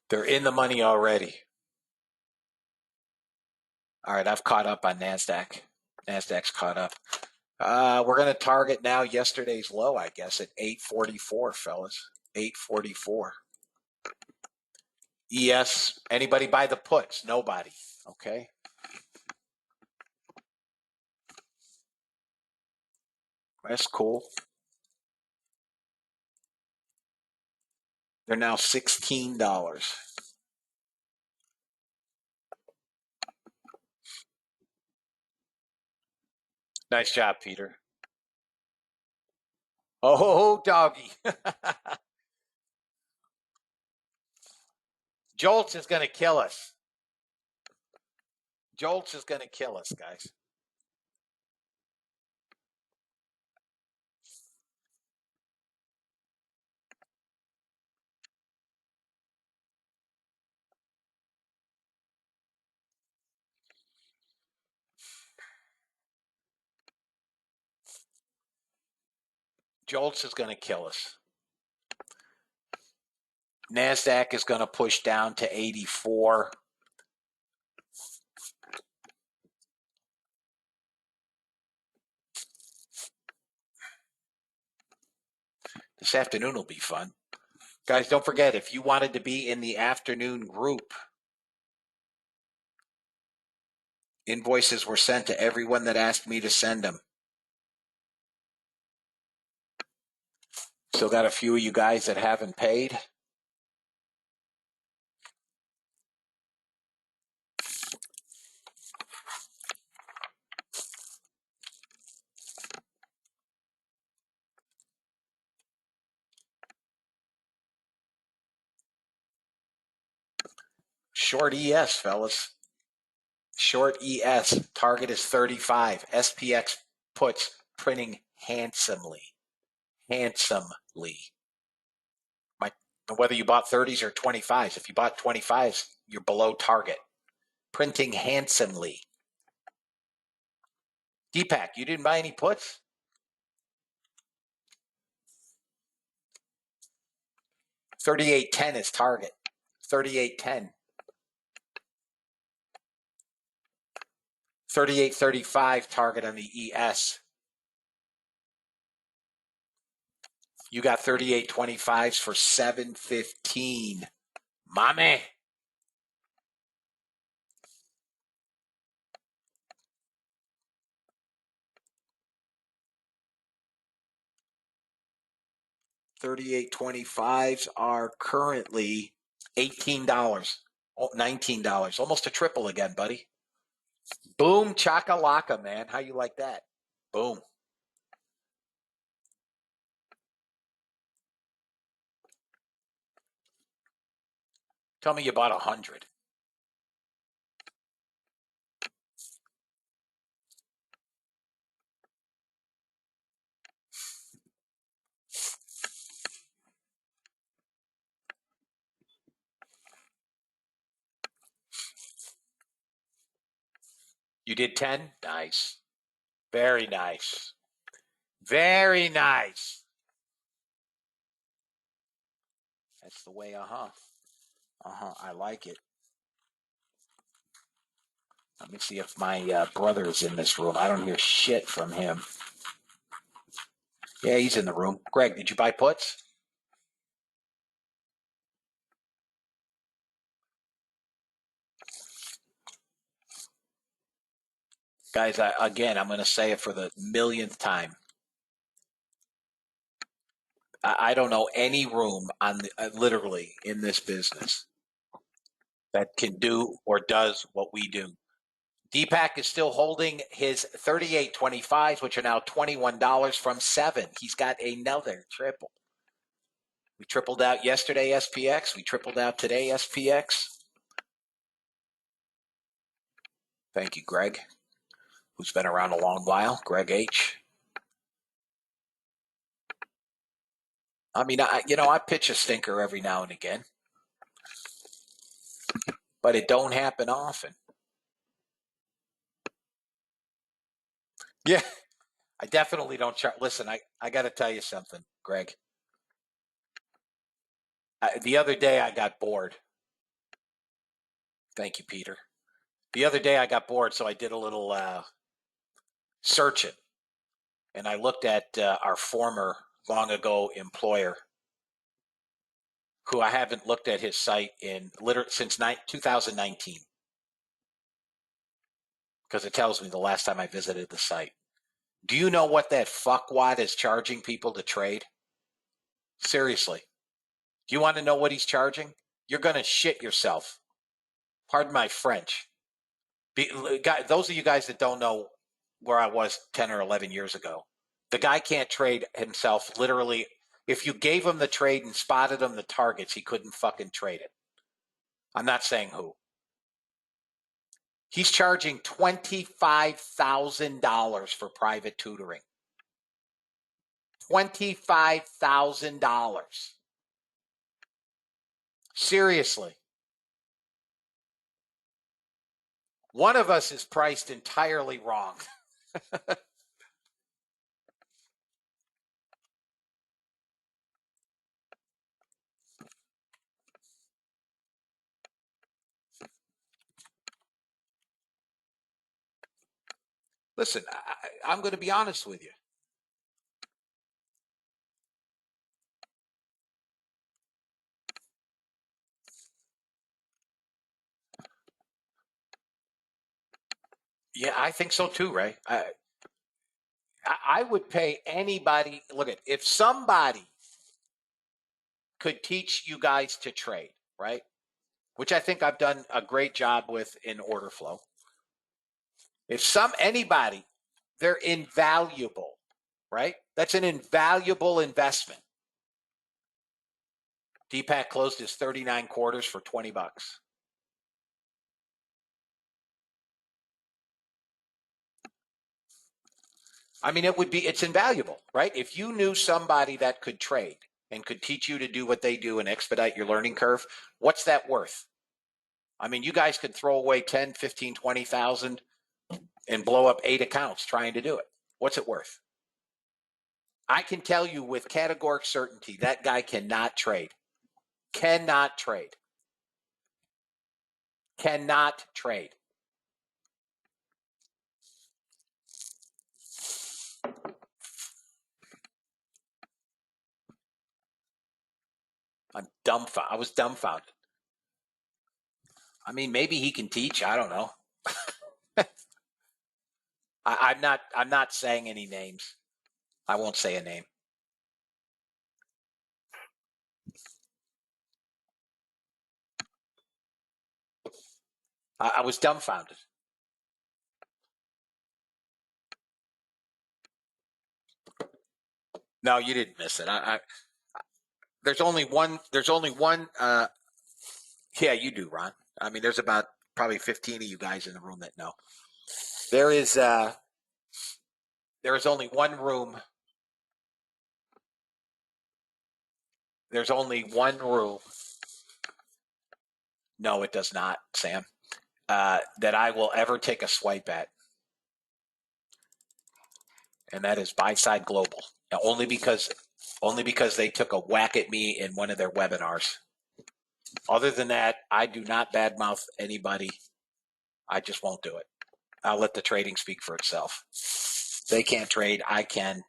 They're in the money already. All right, I've caught up on NASDAQ. NASDAQ's caught up. We're going to target now yesterday's low, I guess, at 844, fellas. 844. ES, anybody buy the puts? Nobody. Okay. That's cool. They're now $16. Nice job, Peter. Oh, doggy. Jolts is going to kill us. Jolts is going to kill us, guys. Jolts is going to kill us. NASDAQ is going to push down to 84. This afternoon will be fun. Guys, don't forget, if you wanted to be in the afternoon group, invoices were sent to everyone that asked me to send them. Still got a few of you guys that haven't paid. Short ES, fellas. Short ES. Target is 35. SPX puts printing handsomely. Handsomely. Whether you bought 30s or 25s. If you bought 25s, you're below target. Printing handsomely. Deepak, you didn't buy any puts? $38.10 is target. $38.10. $38.35 target on the ES. You got 38.25s for $7.15. Mommy. $38.25s are currently $18. Oh, $19. Almost a triple again, buddy. Boom chakalaka, man. How you like that? Boom. Tell me you bought 100. You did 10? Nice. Very nice. Very nice. That's the way, I like it. Let me see if my brother is in this room. I don't hear shit from him. Yeah, he's in the room. Greg, did you buy puts? Guys, I'm going to say it for the millionth time. I don't know any room literally in this business that can do or does what we do. Deepak is still holding his 38.25s, which are now $21 from 7. He's got another triple. We tripled out yesterday, SPX. We tripled out today, SPX. Thank you, Greg, who's been around a long while. Greg H. I mean, I pitch a stinker every now and again, but it don't happen often. Yeah, I definitely don't charge. Listen, I got to tell you something, Greg. The other day I got bored. Thank you, Peter. The other day I got bored, so I did a little searching, and I looked at our former long ago employer, who I haven't looked at his site since 2019, because it tells me the last time I visited the site. Do you know what that fuckwad is charging people to trade? Seriously. Do you want to know what he's charging? You're going to shit yourself. Pardon my French. Those of you guys that don't know where I was 10 or 11 years ago, the guy can't trade himself. Literally, if you gave him the trade and spotted him the targets, he couldn't fucking trade it. I'm not saying who. He's charging $25,000 for private tutoring. $25,000. Seriously. One of us is priced entirely wrong. Listen, I'm going to be honest with you. Yeah, I think so too, Ray. I would pay anybody. Look at if somebody could teach you guys to trade, right? Which I think I've done a great job with in order flow. If anybody, they're invaluable, right? That's an invaluable investment. Deepak closed his 39 quarters for $20. I mean, it's invaluable, right? If you knew somebody that could trade and could teach you to do what they do and expedite your learning curve, what's that worth? I mean, you guys could throw away 10, 15, 20,000 and blow up 8 accounts trying to do it. What's it worth? I can tell you with categoric certainty that guy cannot trade. Cannot trade. Cannot trade. I'm dumbfounded. I was dumbfounded. I mean, maybe he can teach. I don't know. I'm not saying any names. I won't say a name. I was dumbfounded. No, you didn't miss it. There's only one. There's only one. Yeah, you do, Ron. I mean, there's about probably 15 of you guys in the room that know. There is only one room. There's only one room. No, it does not, Sam. That I will ever take a swipe at, and that is Buy Side Global. Now, only because they took a whack at me in one of their webinars. Other than that, I do not badmouth anybody. I just won't do it. I'll let the trading speak for itself. They can't trade. I can.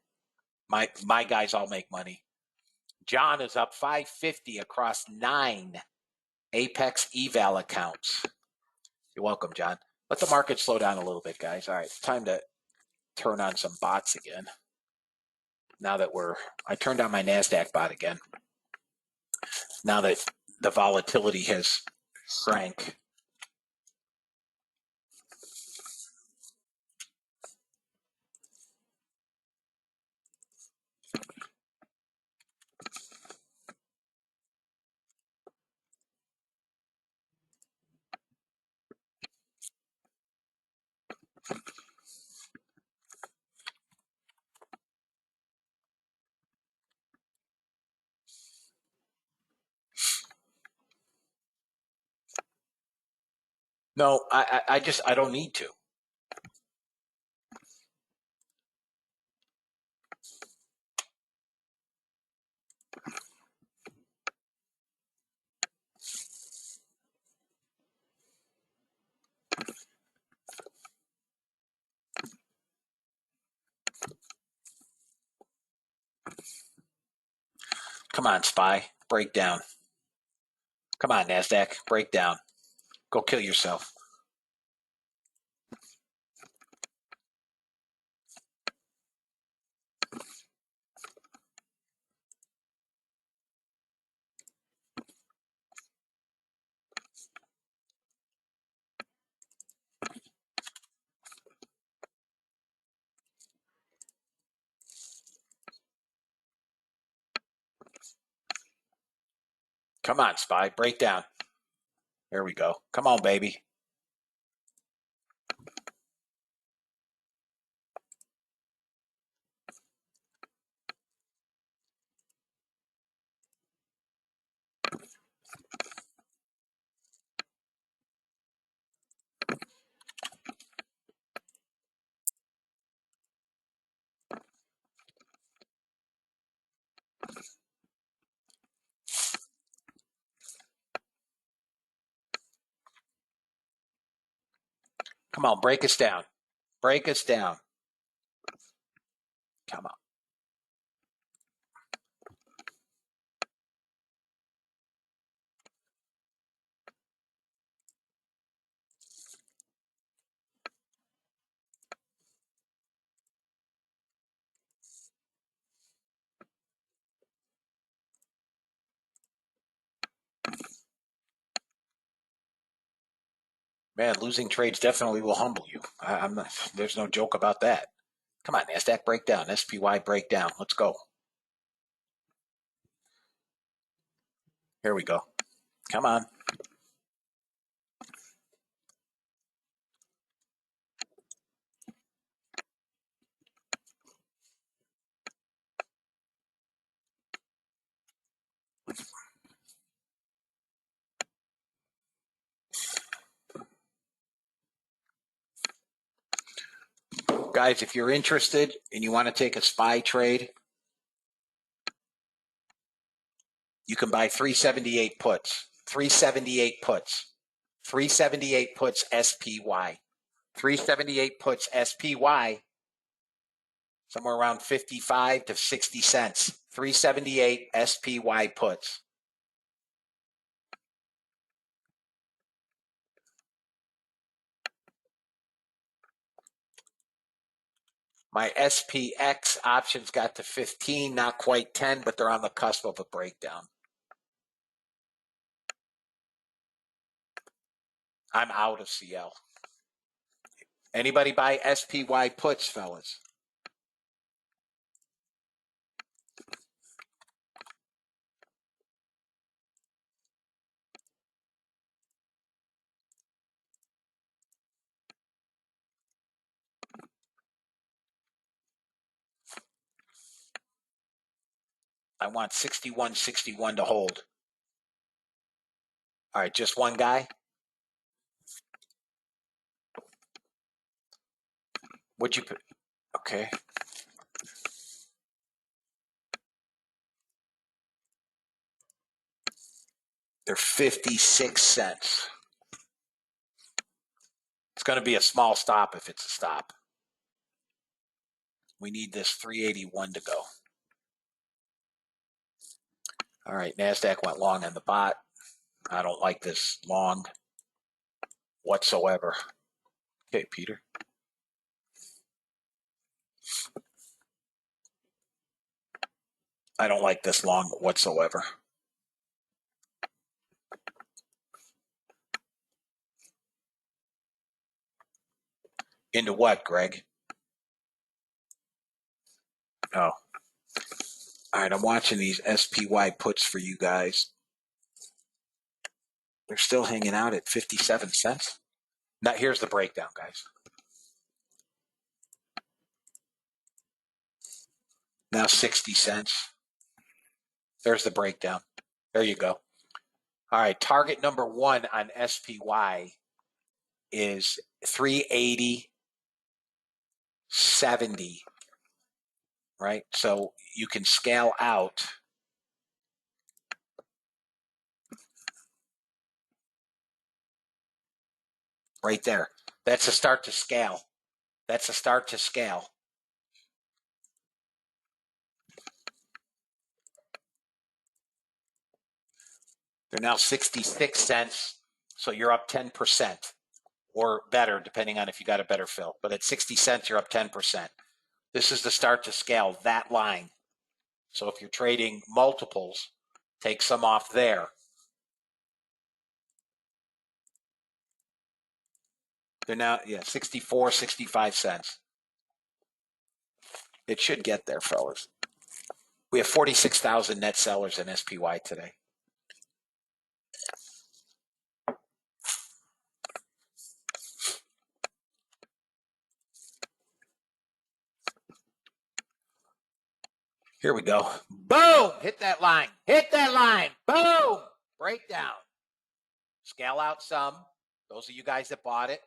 My guys all make money. John is up 550 across 9 Apex eval accounts. You're welcome, John. Let the market slow down a little bit, guys. All right, time to turn on some bots again. Now that I turned on my NASDAQ bot again. Now that the volatility has shrank. No, I don't need to. Come on, SPY, break down. Come on, NASDAQ, break down. Go kill yourself. Come on, SPY, break down. There we go. Come on, baby. Come on, break us down. Break us down. Come on. Man, losing trades definitely will humble you. I'm not, there's no joke about that. Come on, NASDAQ breakdown, SPY breakdown. Let's go. Here we go. Come on. Guys, if you're interested and you want to take a SPY trade, you can buy 378 puts. 378 puts. 378 puts SPY. 378 puts SPY. Somewhere around 55 to 60 cents. 378 SPY puts. My SPX options got to 15, not quite 10, but they're on the cusp of a breakdown. I'm out of CL. Anybody buy SPY puts, fellas? I want 61.61 to hold. All right, just one guy. What'd you put? Okay. They're 56 cents. It's going to be a small stop if it's a stop. We need this 381 to go. All right, NASDAQ went long on the bot. I don't like this long whatsoever. Okay, Peter. I don't like this long whatsoever. Into what, Greg? Oh. All right, I'm watching these SPY puts for you guys. They're still hanging out at 57 cents. Now, here's the breakdown, guys. Now 60 cents. There's the breakdown. There you go. All right, target number one on SPY is 380.70, right? So you can scale out. Right there. That's a start to scale. That's a start to scale. They're now 66 cents, so you're up 10%. Or better, depending on if you got a better fill. But at 60 cents, you're up 10%. This is the start to scale, that line. So if you're trading multiples, take some off there. They're now, 64, 65 cents. It should get there, fellas. We have 46,000 net sellers in SPY today. Here we go. Boom! Hit that line. Hit that line. Boom! Breakdown. Scale out some. Those of you guys that bought it,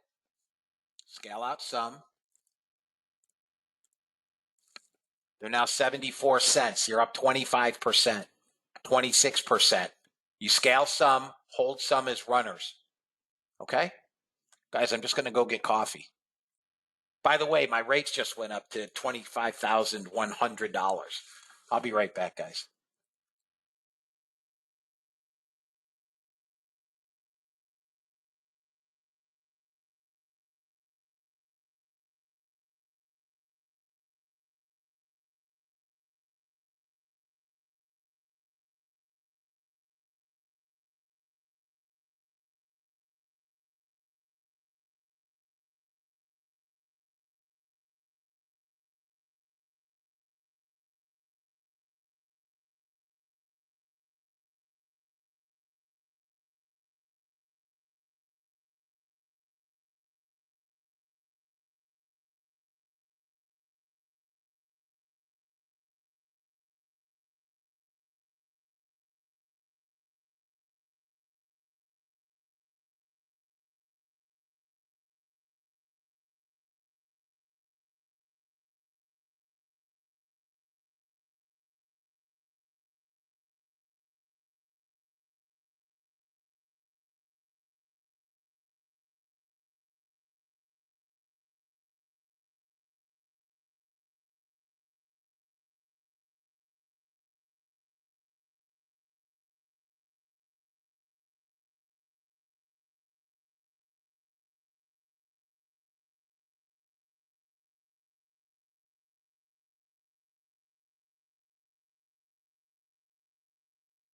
scale out some. They're now 74 cents. You're up 25%, 26%. You scale some, hold some as runners. Okay? Guys, I'm just going to go get coffee. By the way, my rates just went up to $25,100. I'll be right back, guys.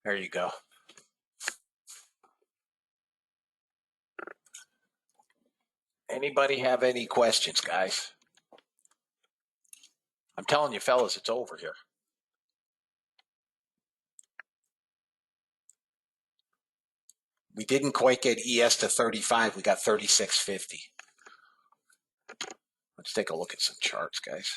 There you go. Anybody have any questions, guys? I'm telling you, fellas, it's over here. We didn't quite get ES to 35. We got 36.50. Let's take a look at some charts, guys.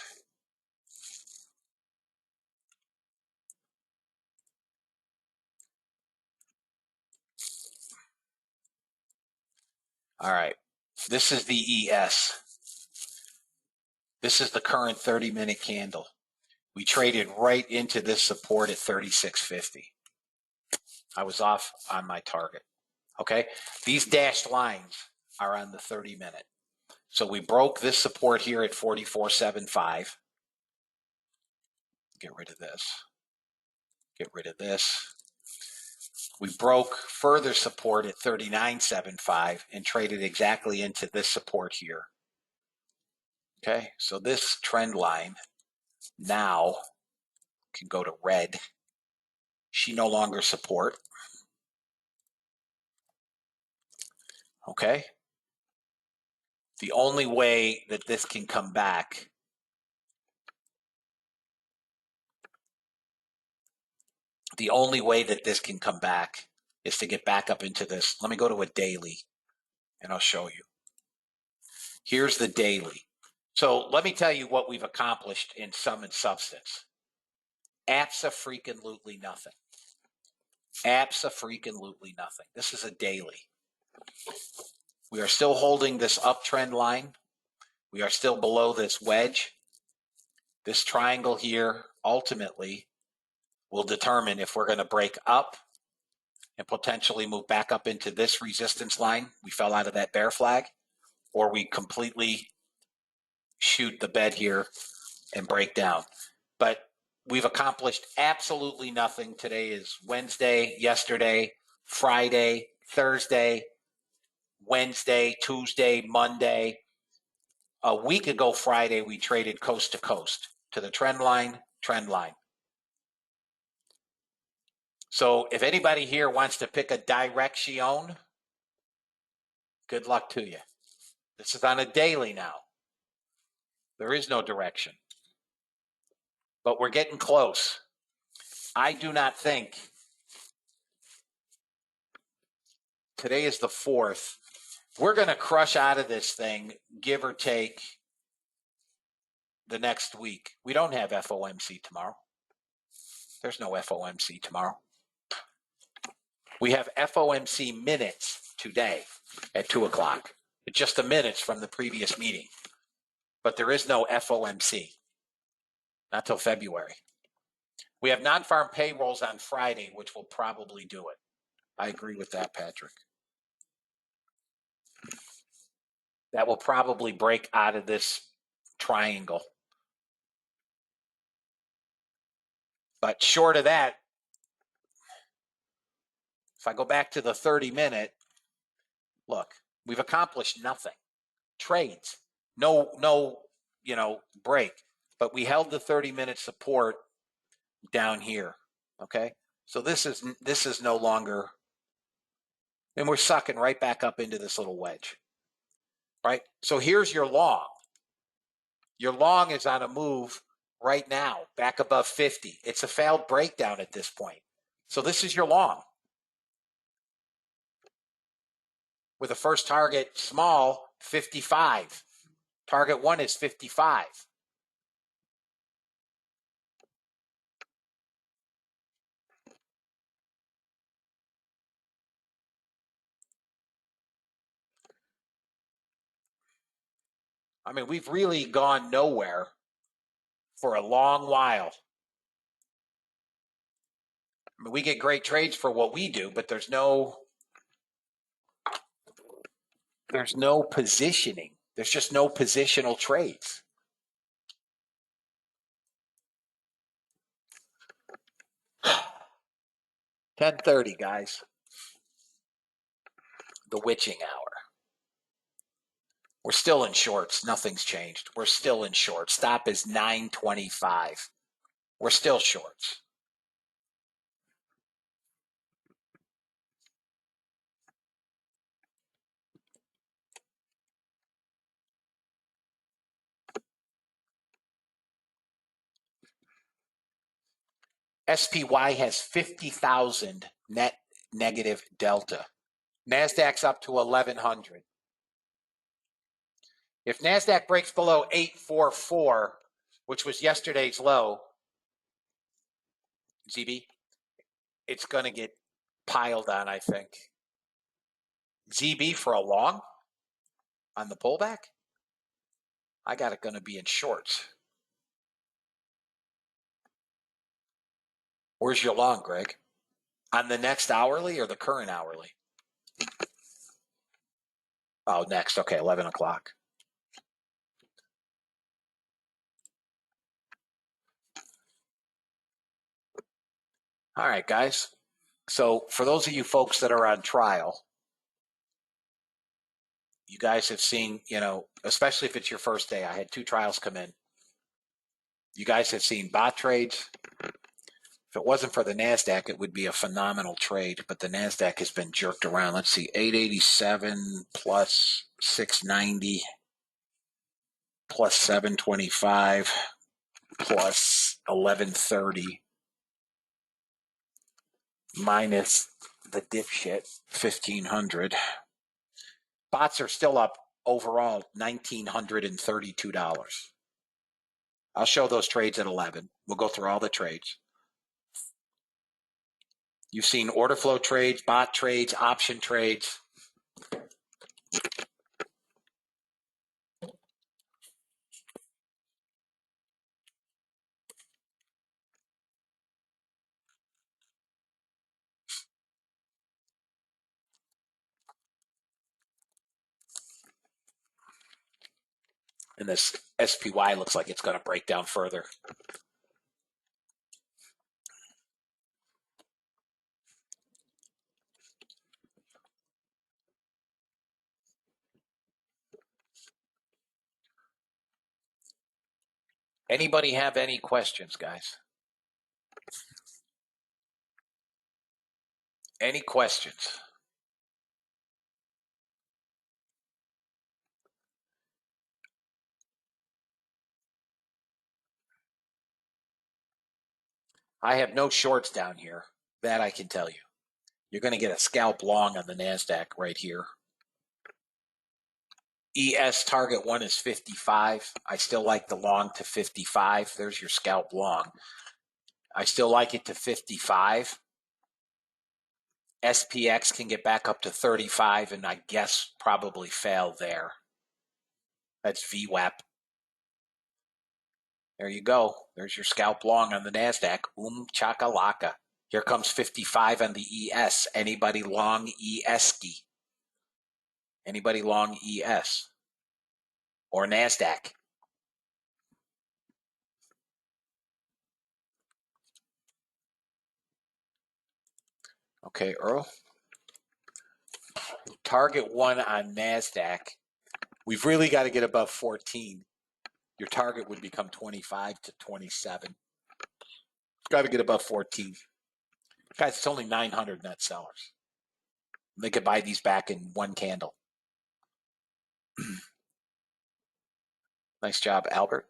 All right. This is the ES. This is the current 30-minute candle. We traded right into this support at 36.50. I was off on my target. Okay. These dashed lines are on the 30-minute. So we broke this support here at 44.75. Get rid of this. Get rid of this. We broke further support at 39.75 and traded exactly into this support here. Okay, so this trend line now can go to red. She no longer support. Okay. The only way that this can come back is to get back up into this. Let me go to a daily and I'll show you. Here's the daily. So let me tell you what we've accomplished in sum and substance. Abso-freaking-lutely nothing. Abso-freaking-lutely nothing. This is a daily. We are still holding this uptrend line. We are still below this wedge. This triangle here ultimately will determine if we're going to break up and potentially move back up into this resistance line. We fell out of that bear flag, or we completely shoot the bed here and break down. But we've accomplished absolutely nothing. Today is Wednesday, yesterday, Friday, Thursday, Wednesday, Tuesday, Monday. A week ago Friday, we traded coast to coast to the trend line. So if anybody here wants to pick a direction, good luck to you. This is on a daily now. There is no direction. But we're getting close. I do not think today is the 4th. We're going to crush out of this thing, give or take, the next week. We don't have FOMC tomorrow. There's no FOMC tomorrow. We have FOMC minutes today at 2 o'clock. It's just the minutes from the previous meeting. But there is no FOMC. Not till February. We have non-farm payrolls on Friday, which will probably do it. I agree with that, Patrick. That will probably break out of this triangle. But short of that, if I go back to the 30-minute, look, we've accomplished nothing. Trades, no, break. But we held the 30-minute support down here. Okay, so this is no longer, and we're sucking right back up into this little wedge. Right. So here's your long. Your long is on a move right now, back above 50. It's a failed breakdown at this point. So this is your long. With a first target small, 55. Target one is 55. I mean, we've really gone nowhere for a long while. I mean, we get great trades for what we do, but there's no positioning. There's just no positional trades. $10:30, guys. The witching hour. We're still in shorts. Nothing's changed. We're still in shorts. Stop is 925. We're still shorts. SPY has 50,000 net negative delta. NASDAQ's up to 1,100. If NASDAQ breaks below 844, which was yesterday's low, ZB, it's going to get piled on, I think. ZB for a long on the pullback? I got it going to be in shorts. Where's your long, Greg? On the next hourly or the current hourly? Oh, next. Okay, 11 o'clock. All right, guys. So for those of you folks that are on trial, you guys have seen, especially if it's your first day, I had 2 trials come in. You guys have seen bot trades. If it wasn't for the NASDAQ, it would be a phenomenal trade, but the NASDAQ has been jerked around. Let's see, 887 plus 690 plus 725 plus 1130 minus the dipshit 1500. Bots are still up overall $1,932. I'll show those trades at 11. We'll go through all the trades. You've seen order flow trades, bot trades, option trades. And this SPY looks like it's going to break down further. Anybody have any questions, guys? Any questions? I have no shorts down here. That I can tell you. You're going to get a scalp long on the NASDAQ right here. ES target 1 is 55. I still like the long to 55. There's your scalp long. I still like it to 55. SPX can get back up to 35 and I guess probably fail there. That's VWAP. There you go. There's your scalp long on the NASDAQ. Chakalaka. Here comes 55 on the ES. Anybody long ESKI? Anybody long ES? Or NASDAQ? Okay, Earl. Target 1 on NASDAQ. We've really got to get above 14. Your target would become 25 to 27. Got to get above 14. Guys, it's only 900 net sellers. They could buy these back in one candle. Nice job, Albert.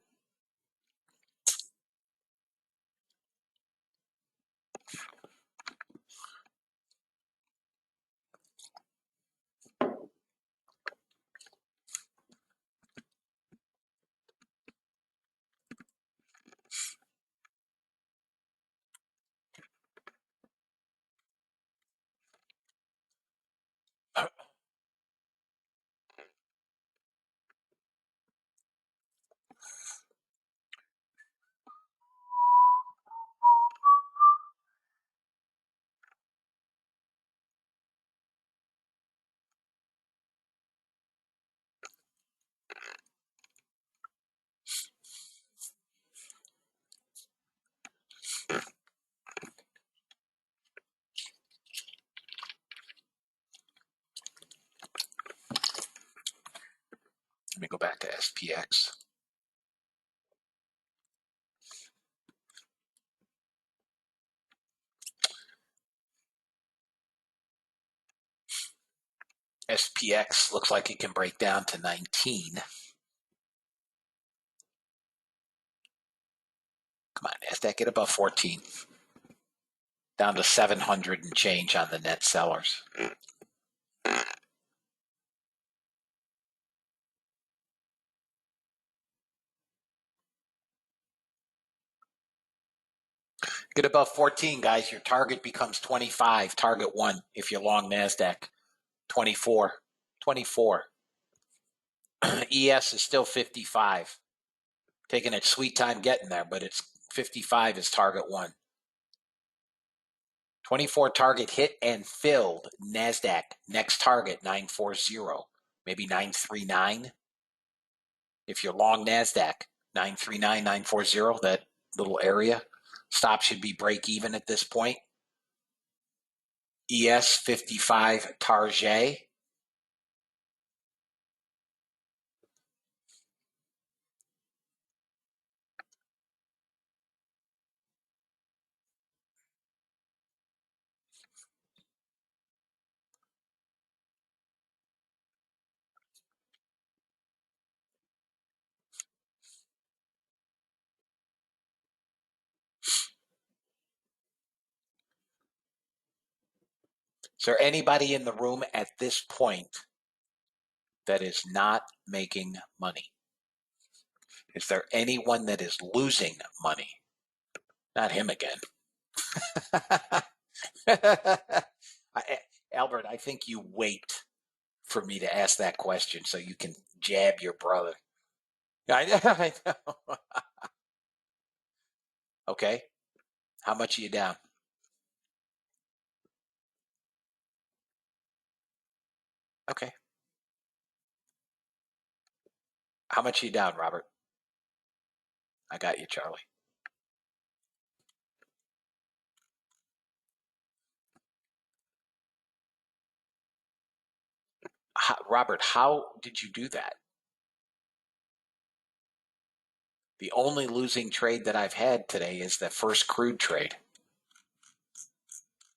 Let me go back to SPX. SPX looks like it can break down to 19. Come on, NASDAQ, get above 14. Down to 700 and change on the net sellers. Get above 14, guys. Your target becomes 25. Target 1 if you're long NASDAQ. 24. 24. ES is still 55. Taking its sweet time getting there, but it's 55 is target 1. 24 target hit and filled. NASDAQ. Next target 940. Maybe 939. If you're long NASDAQ, 939, 940, that little area. Stop should be break even at this point. ES 55 Target. Is there anybody in the room at this point that is not making money? Is there anyone that is losing money? Not him again. Albert, I think you wait for me to ask that question so you can jab your brother. I know. Okay. How much are you down? Okay. How much are you down, Robert? I got you, Charlie. Robert, how did you do that? The only losing trade that I've had today is the first crude trade.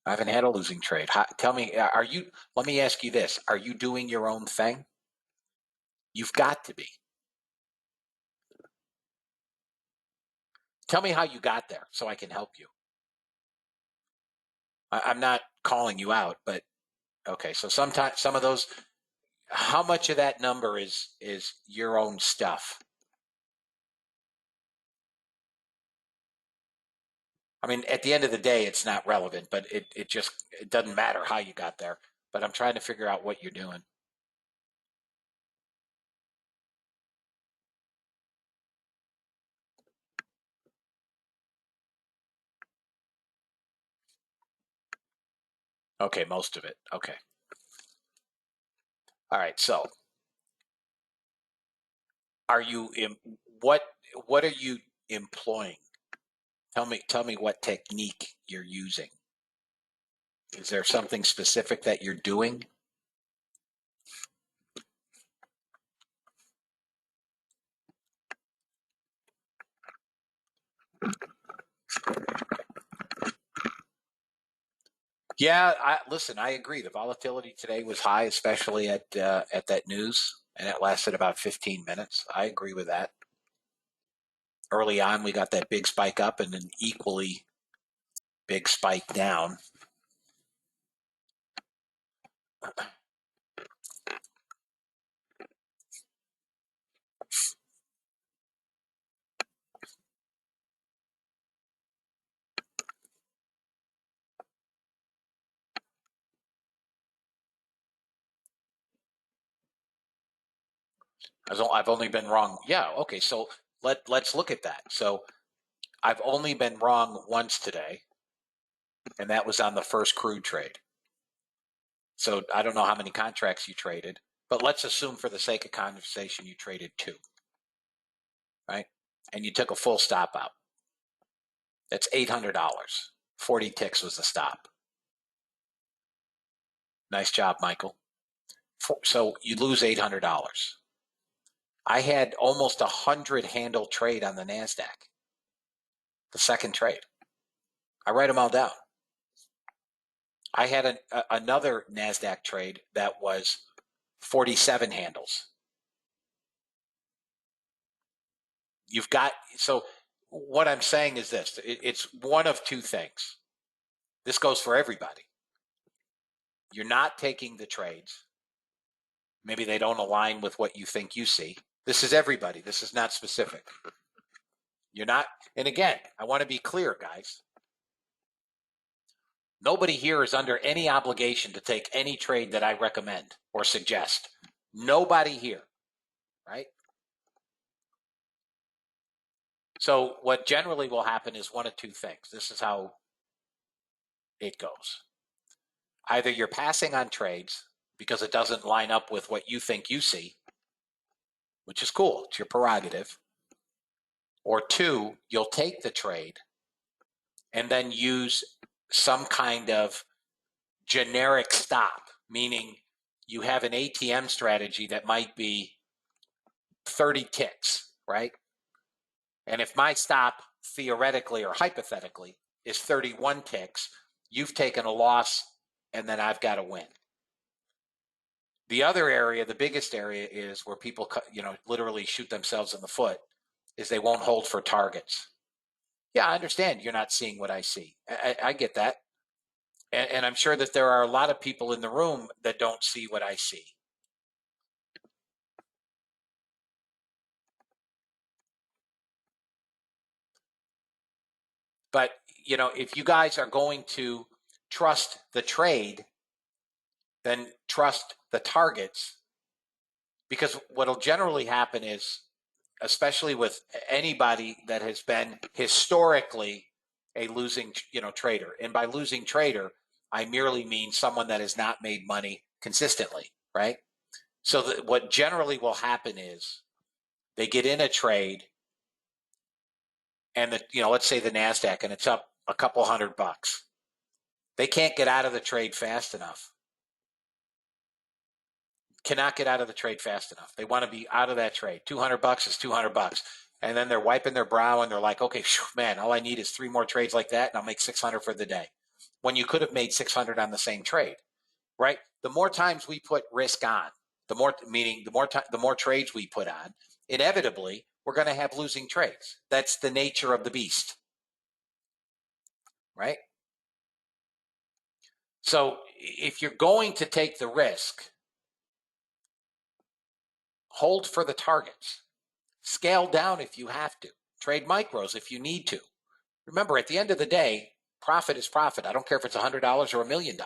I haven't had a losing trade. Tell me, let me ask you this. Are you doing your own thing? You've got to be. Tell me how you got there so I can help you. I'm not calling you out, but okay. So sometimes some of those, how much of that number is your own stuff? I mean, at the end of the day, it's not relevant, but it doesn't matter how you got there. But I'm trying to figure out what you're doing. Okay, most of it. Okay. All right. So, are you what are you employing? Tell me what technique you're using. Is there something specific that you're doing? Yeah, listen, I agree. The volatility today was high, especially at that news, and it lasted about 15 minutes. I agree with that. Early on, we got that big spike up and an equally big spike down. I've only been wrong. Yeah, okay. So let's look at that. So I've only been wrong once today, and that was on the first crude trade. So I don't know how many contracts you traded, but let's assume for the sake of conversation you traded 2, right? And you took a full stop out. That's $800. 40 ticks was the stop. Nice job, Michael. So you lose $800. I had almost 100 handle trade on the NASDAQ, the second trade. I write them all down. I had another NASDAQ trade that was 47 handles. You've got, so what I'm saying is this, it's one of 2 things. This goes for everybody. You're not taking the trades. Maybe they don't align with what you think you see. This is everybody. This is not specific. You're not, and again, I want to be clear, guys. Nobody here is under any obligation to take any trade that I recommend or suggest. Nobody here, right? So what generally will happen is one of 2 things. This is how it goes. Either you're passing on trades because it doesn't line up with what you think you see, which is cool. It's your prerogative. Or 2, you'll take the trade and then use some kind of generic stop, meaning you have an ATM strategy that might be 30 ticks, right? And if my stop theoretically or hypothetically is 31 ticks, you've taken a loss and then I've got to win. The other area, the biggest area, is where people, literally shoot themselves in the foot, is they won't hold for targets. Yeah, I understand you're not seeing what I see. I get that. And I'm sure that there are a lot of people in the room that don't see what I see. But, if you guys are going to trust the trade, then trust the targets. Because what'll generally happen is, especially with anybody that has been historically a losing, trader, and by losing trader, I merely mean someone that has not made money consistently, right? So what generally will happen is they get in a trade, and let's say the NASDAQ, and it's up a couple $100. They can't get out of the trade fast enough. Cannot get out of the trade fast enough. They want to be out of that trade. $200 is $200. And then they're wiping their brow and they're like, okay, man, all I need is 3 more trades like that and I'll make 600 for the day. When you could have made 600 on the same trade, right? The more times we put risk on, the more trades we put on, inevitably we're going to have losing trades. That's the nature of the beast, right? So if you're going to take the risk, hold for the targets. Scale down if you have to. Trade micros if you need to. Remember, at the end of the day, profit is profit. I don't care if it's $100 or $1 million.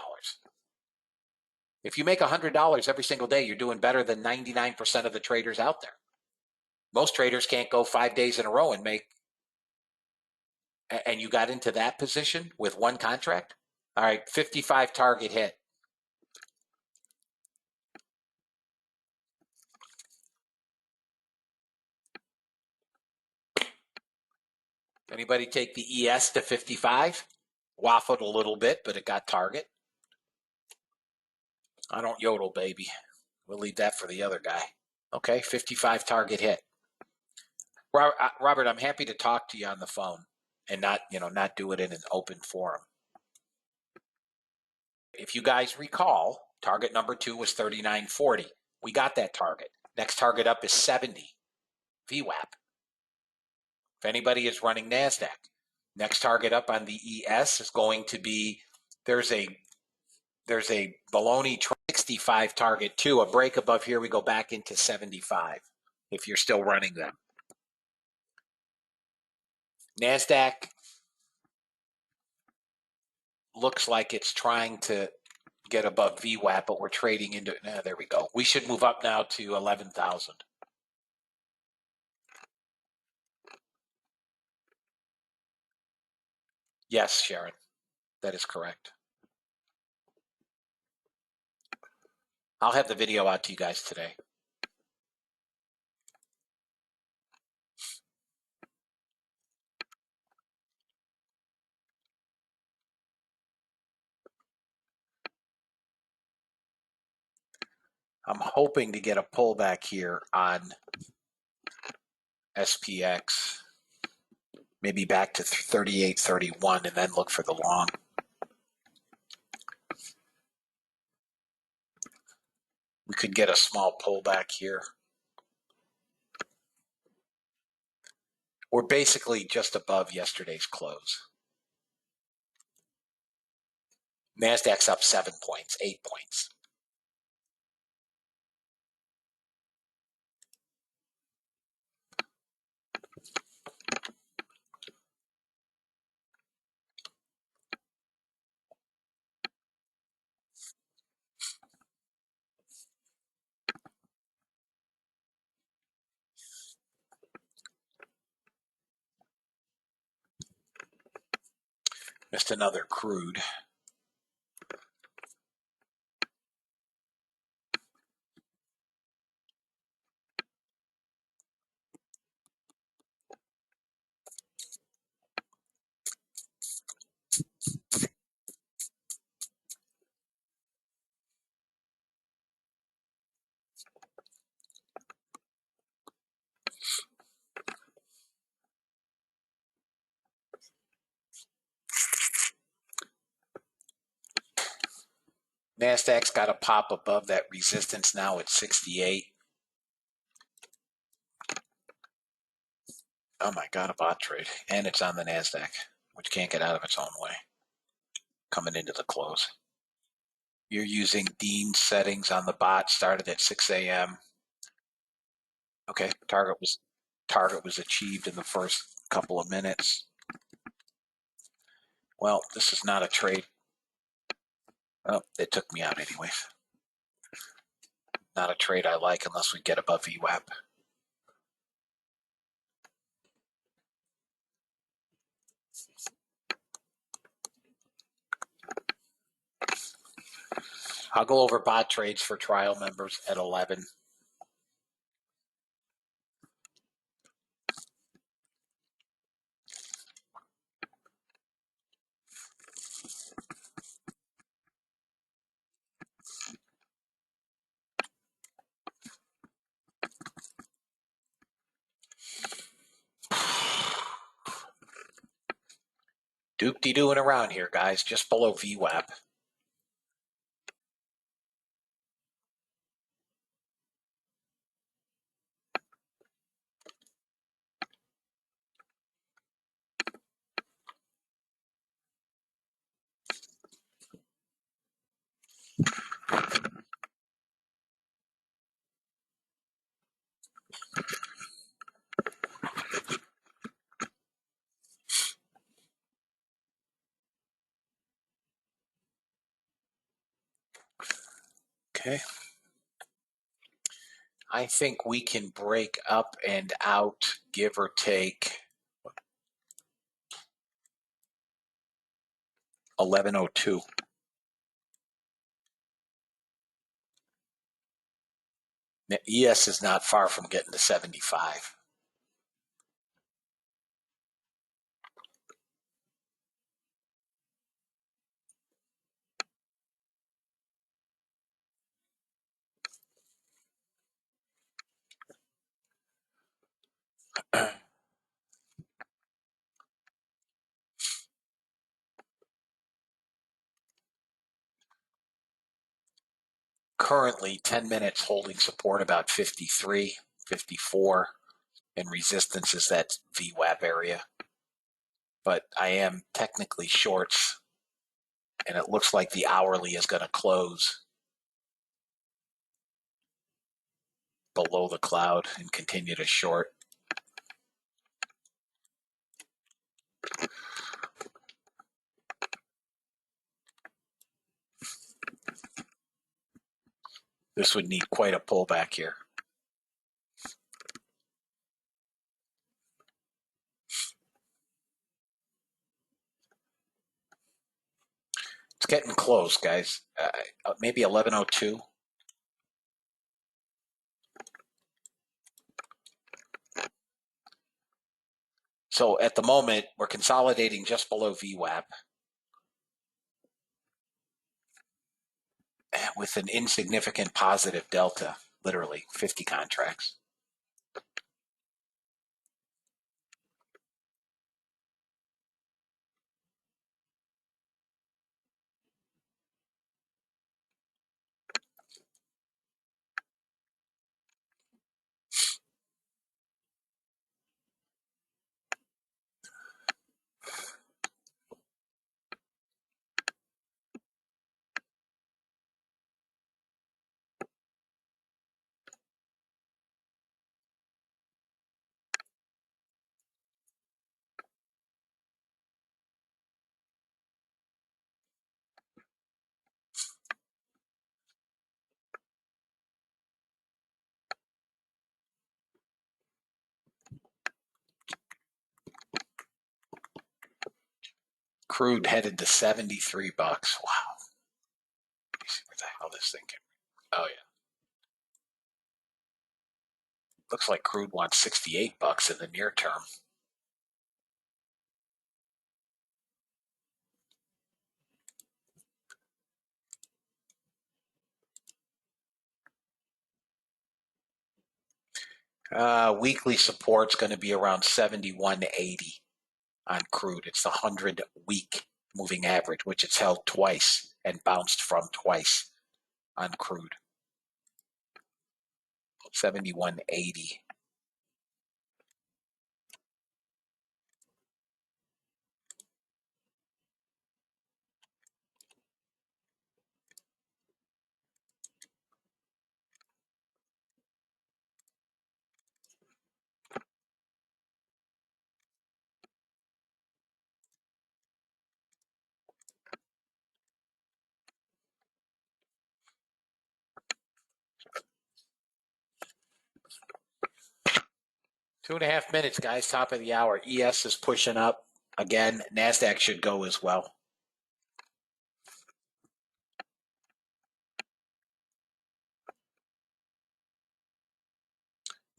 If you make $100 every single day, you're doing better than 99% of the traders out there. Most traders can't go 5 days in a row and make, and you got into that position with one contract? All right, 55 target hit. Anybody take the ES to 55? Waffled a little bit, but it got target. I don't yodel, baby. We'll leave that for the other guy. Okay, 55 target hit. Robert, I'm happy to talk to you on the phone and not do it in an open forum. If you guys recall, target number 2 was 39.40. We got that target. Next target up is 70 VWAP. If anybody is running NASDAQ, next target up on the ES is going to be, there's a baloney 65 target 2. A break above here, we go back into 75 if you're still running them. NASDAQ looks like it's trying to get above VWAP, but we're trading into, there we go. We should move up now to 11,000. Yes, Sharon, that is correct. I'll have the video out to you guys today. I'm hoping to get a pullback here on SPX, maybe back to 38.31, and then look for the long. We could get a small pullback here. We're basically just above yesterday's close. NASDAQ's up 7 points, 8 points. Missed another crude. NASDAQ's got a pop above that resistance now at 68. Oh my God, a bot trade. And it's on the NASDAQ, which can't get out of its own way. Coming into the close. You're using Dean's settings on the bot, started at 6 a.m. Okay, target was achieved in the first couple of minutes. Well, this is not a trade. Oh, it took me out anyways. Not a trade I like unless we get above VWAP. I'll go over bot trades for trial members at 11. Doop-de-dooing around here, guys, just below VWAP. Okay. I think we can break up and out, give or take 1102. The ES is not far from getting to 75. currently 10 minutes holding support about 53, 54, and resistance is that VWAP area. But I am technically shorts, and it looks like the hourly is going to close below the cloud and continue to short. This would need quite a pullback here. It's getting close, guys. Maybe 11:02. So at the moment, we're consolidating just below VWAP with an insignificant positive delta, literally 50 contracts. Crude headed to 73 bucks. Wow. Let me see what the hell this thing can. Oh yeah. Looks like crude wants 68 bucks in the near term. Weekly support's going to be around 71.80 on crude. It's the 100-week moving average, which it's held twice and bounced from twice on crude. 71.80.2.5 minutes, guys. Top of the hour. ES is pushing up. Again, NASDAQ should go as well.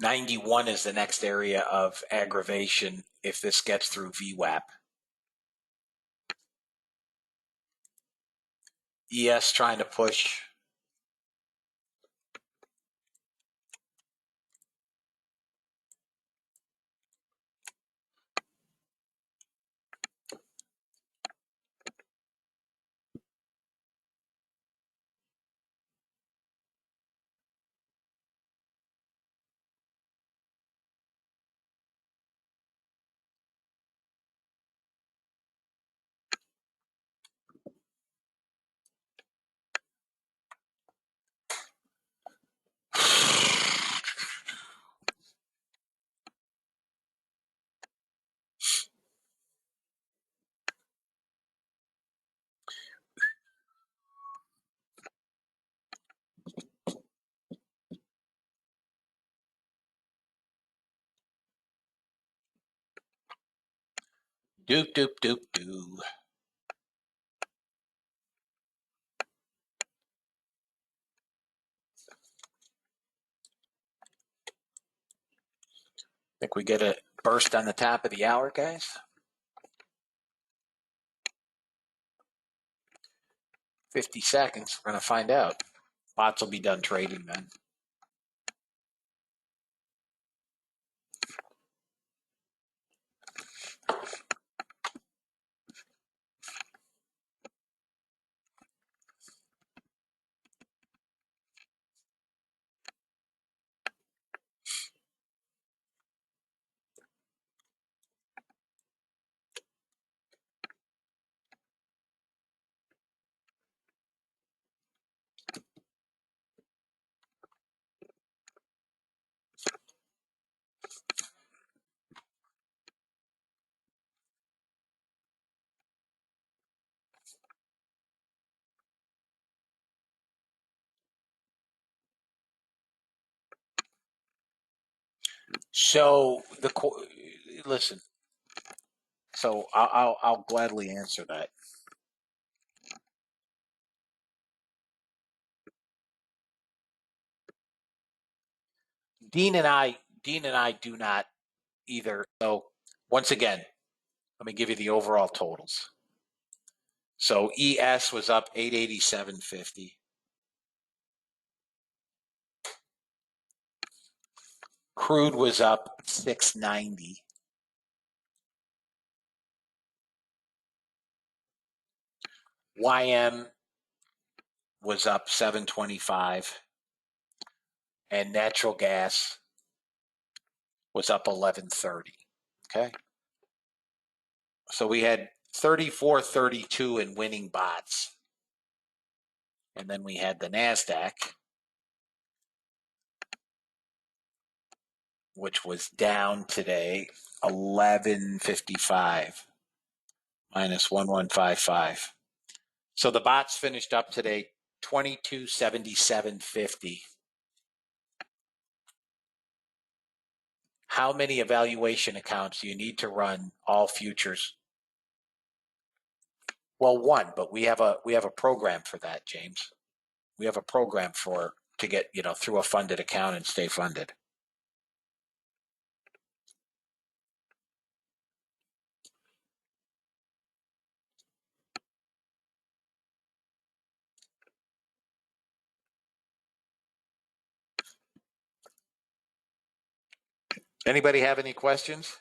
$91 is the next area of aggravation if this gets through VWAP. ES trying to push. Doop, doop, doop, doo. Think we get a burst on the top of the hour, guys? 50 seconds. We're going to find out. Bots will be done trading then. So listen. So I'll gladly answer that. Dean and I do not either. So once again, let me give you the overall totals. So ES was up 887.50. Crude was up 690. YM was up 725. And natural gas was up 1130. Okay. So we had 34.32 in winning bots. And then we had the NASDAQ, which was down today 1155 minus 1155. So the bots finished up today 2277.50. How many evaluation accounts do you need to run all futures? Well, one, but we have a program for that, James. We have a program to get, through a funded account and stay funded. Anybody have any questions?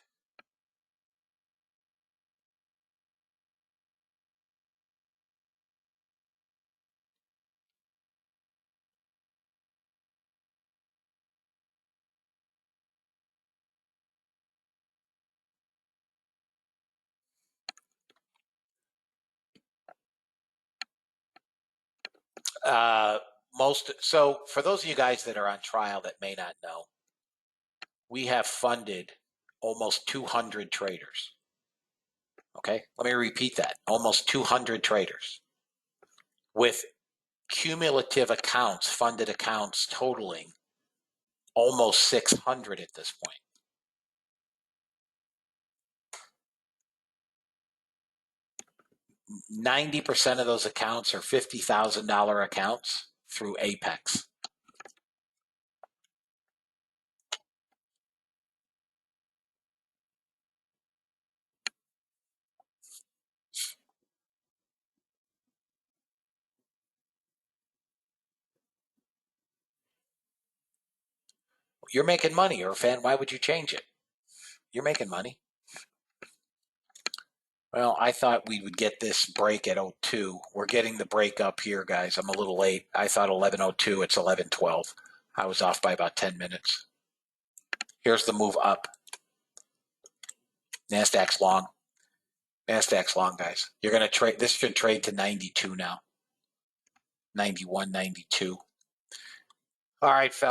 So for those of you guys that are on trial that may not know, we have funded almost 200 traders. Okay, let me repeat that. Almost 200 traders with cumulative accounts, funded accounts totaling almost 600 at this point. %90 of those accounts are $50,000 accounts through Apex. You're making money, Irfan. Why would you change it? You're making money. Well, I thought we would get this break at 02. We're getting the break up here, guys. I'm a little late. I thought 11:02. It's 11:12. I was off by about 10 minutes. Here's the move up. NASDAQ's long. NASDAQ's long, guys. You're going to trade. This should trade to 92 now. 91, 92. All right, fellas.